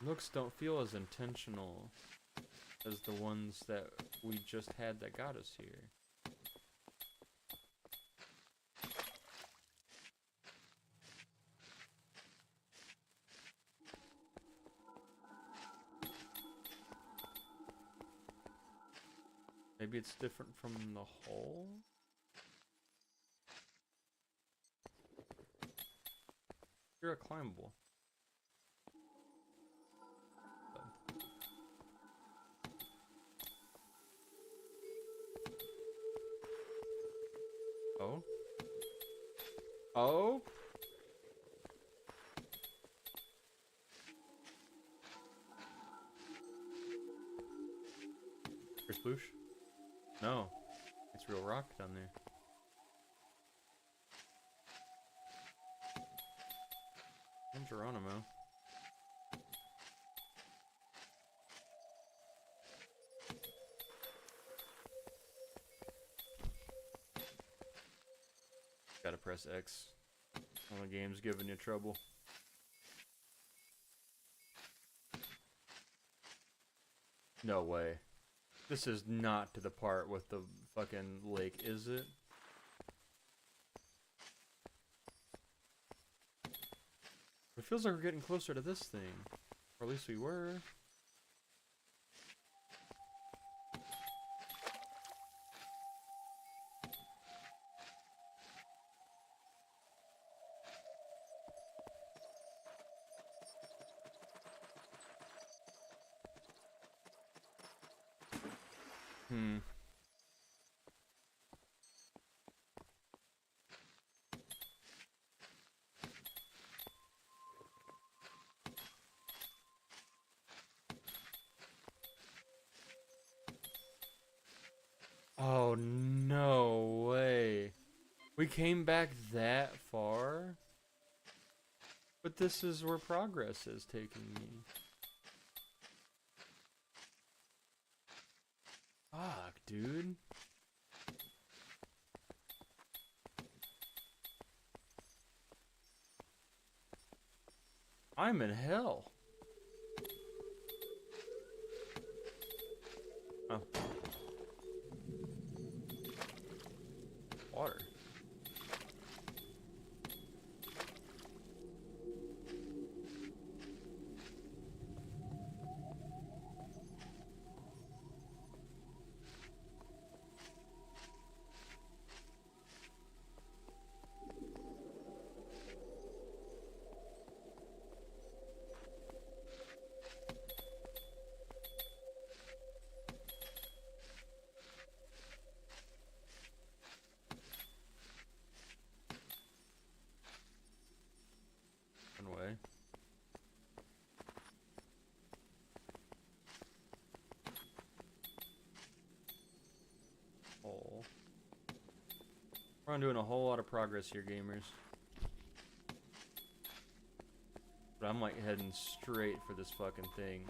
looks don't feel as intentional as the ones that we just had that got us here. Maybe it's different from the hole? You're a climbable. Oh? Oh? Here's Sploosh? No. It's real rock down there. And Geronimo. Gotta press X. When the game's giving you trouble. No way. This is not to the part with the fucking lake, is it? It feels like we're getting closer to this thing. Or at least we were. Oh, no way. We came back that far? But this is where progress is taking me. Fuck, dude. I'm in hell. Oh. Water. Way. Oh. We're on doing a whole lot of progress here, gamers. But I'm like heading straight for this fucking thing.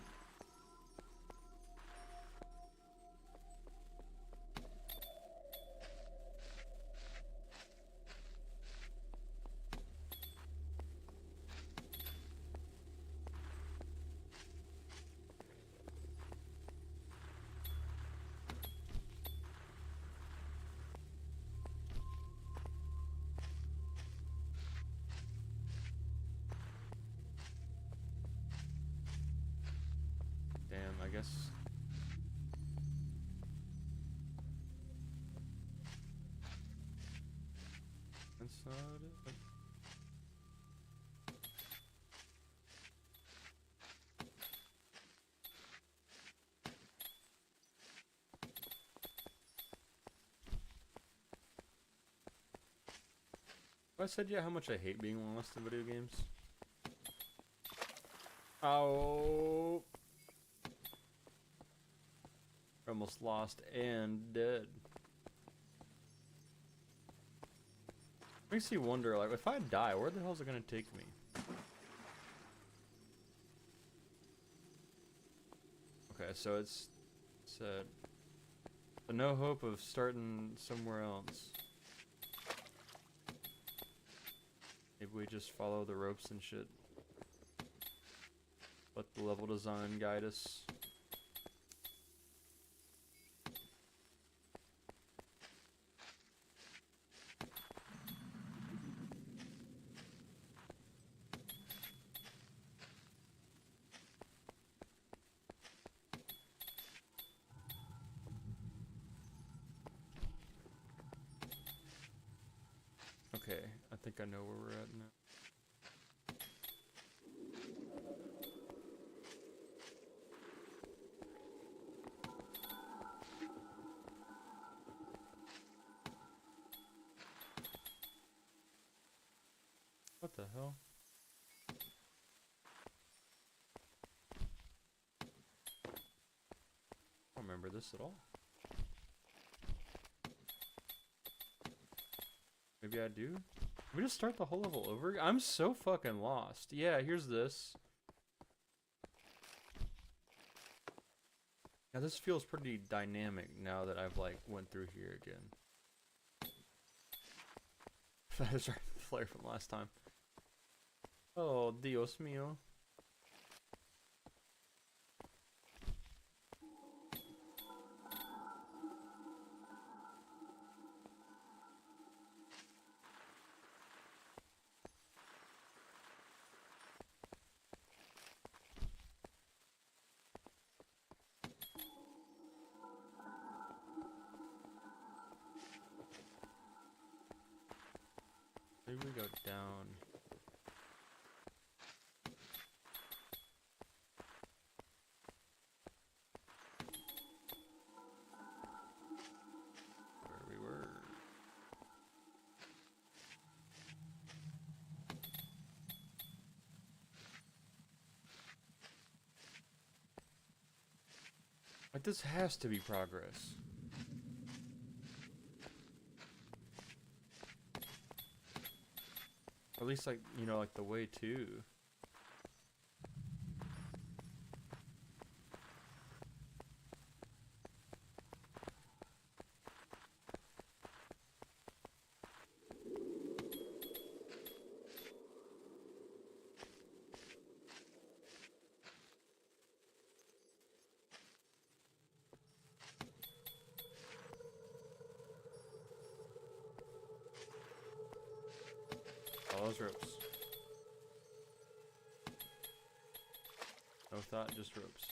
I guess. That's not it. I said yeah how much I hate being lost in video games. Oh, almost lost and dead. Makes you wonder, like, if I die, where the hell is it gonna take me? Okay, so it's no hope of starting somewhere else. Maybe we just follow the ropes and shit. Let the level design guide us. Okay, I think I know where we're at now. What the hell? I don't remember this at all. Maybe I do? We just start the whole level over again? I'm so fucking lost. Yeah, here's this. Now this feels pretty dynamic now that I've like went through here again. That is right, the flare from last time. Oh, Dios mío. Maybe we go down. Where we were. Like, this has to be progress. Or at least, like, you know, like the way to. All those ropes. No thought, just ropes.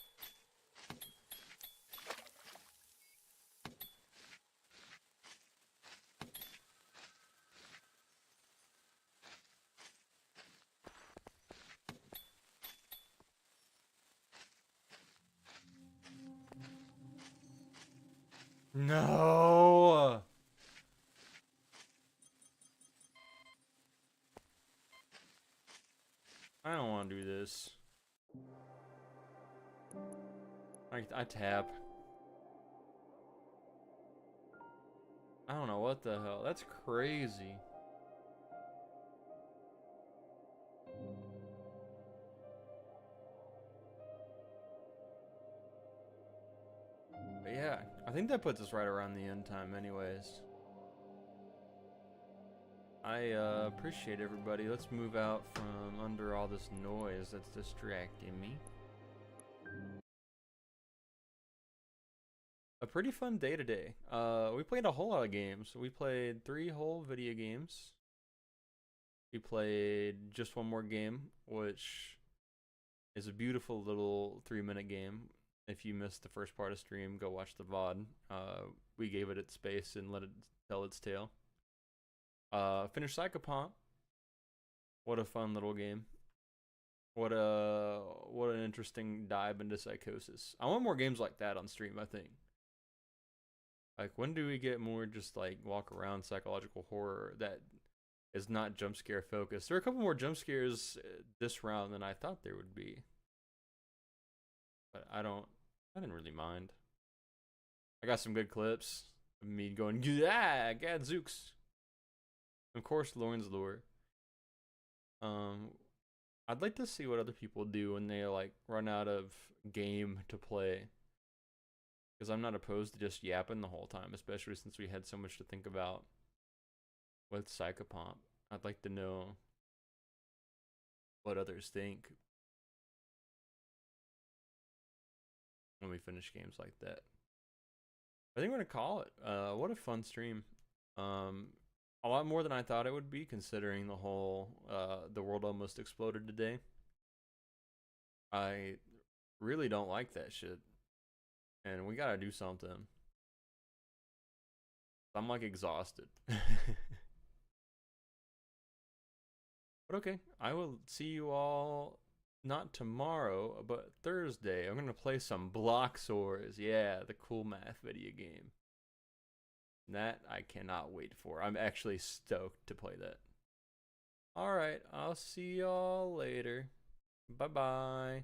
No! I don't want to do this. I tap. I don't know what the hell. That's crazy. But yeah, I think that puts us right around the end time anyways. I appreciate everybody. Let's move out from under all this noise that's distracting me. A pretty fun day today. We played a whole lot of games. We played 3 whole video games. We played just one more game, which is a beautiful little 3-minute game. If you missed the first part of stream, go watch the VOD. We gave it its space and let it tell its tale. Finished Psychopomp. What a fun little game. What an interesting dive into psychosis. I want more games like that on stream, I think. Like, when do we get more just like walk around psychological horror that is not jump scare focused. There are a couple more jump scares this round than I thought there would be. But I didn't really mind. I got some good clips of me going, yeah, gadzooks. Of course, Lauren's lure. I'd like to see what other people do when they like run out of game to play. Because I'm not opposed to just yapping the whole time, especially since we had so much to think about with Psychopomp. I'd like to know what others think when we finish games like that. I think we're gonna call it. What a fun stream. A lot more than I thought it would be, considering the whole the world almost exploded today. I really don't like that shit, and we gotta do something. I'm like exhausted. But okay, I will see you all not tomorrow, but Thursday. I'm gonna play some Block Swords. Yeah, the cool math video game. That I cannot wait for. I'm actually stoked to play that. Alright, I'll see y'all later. Bye-bye.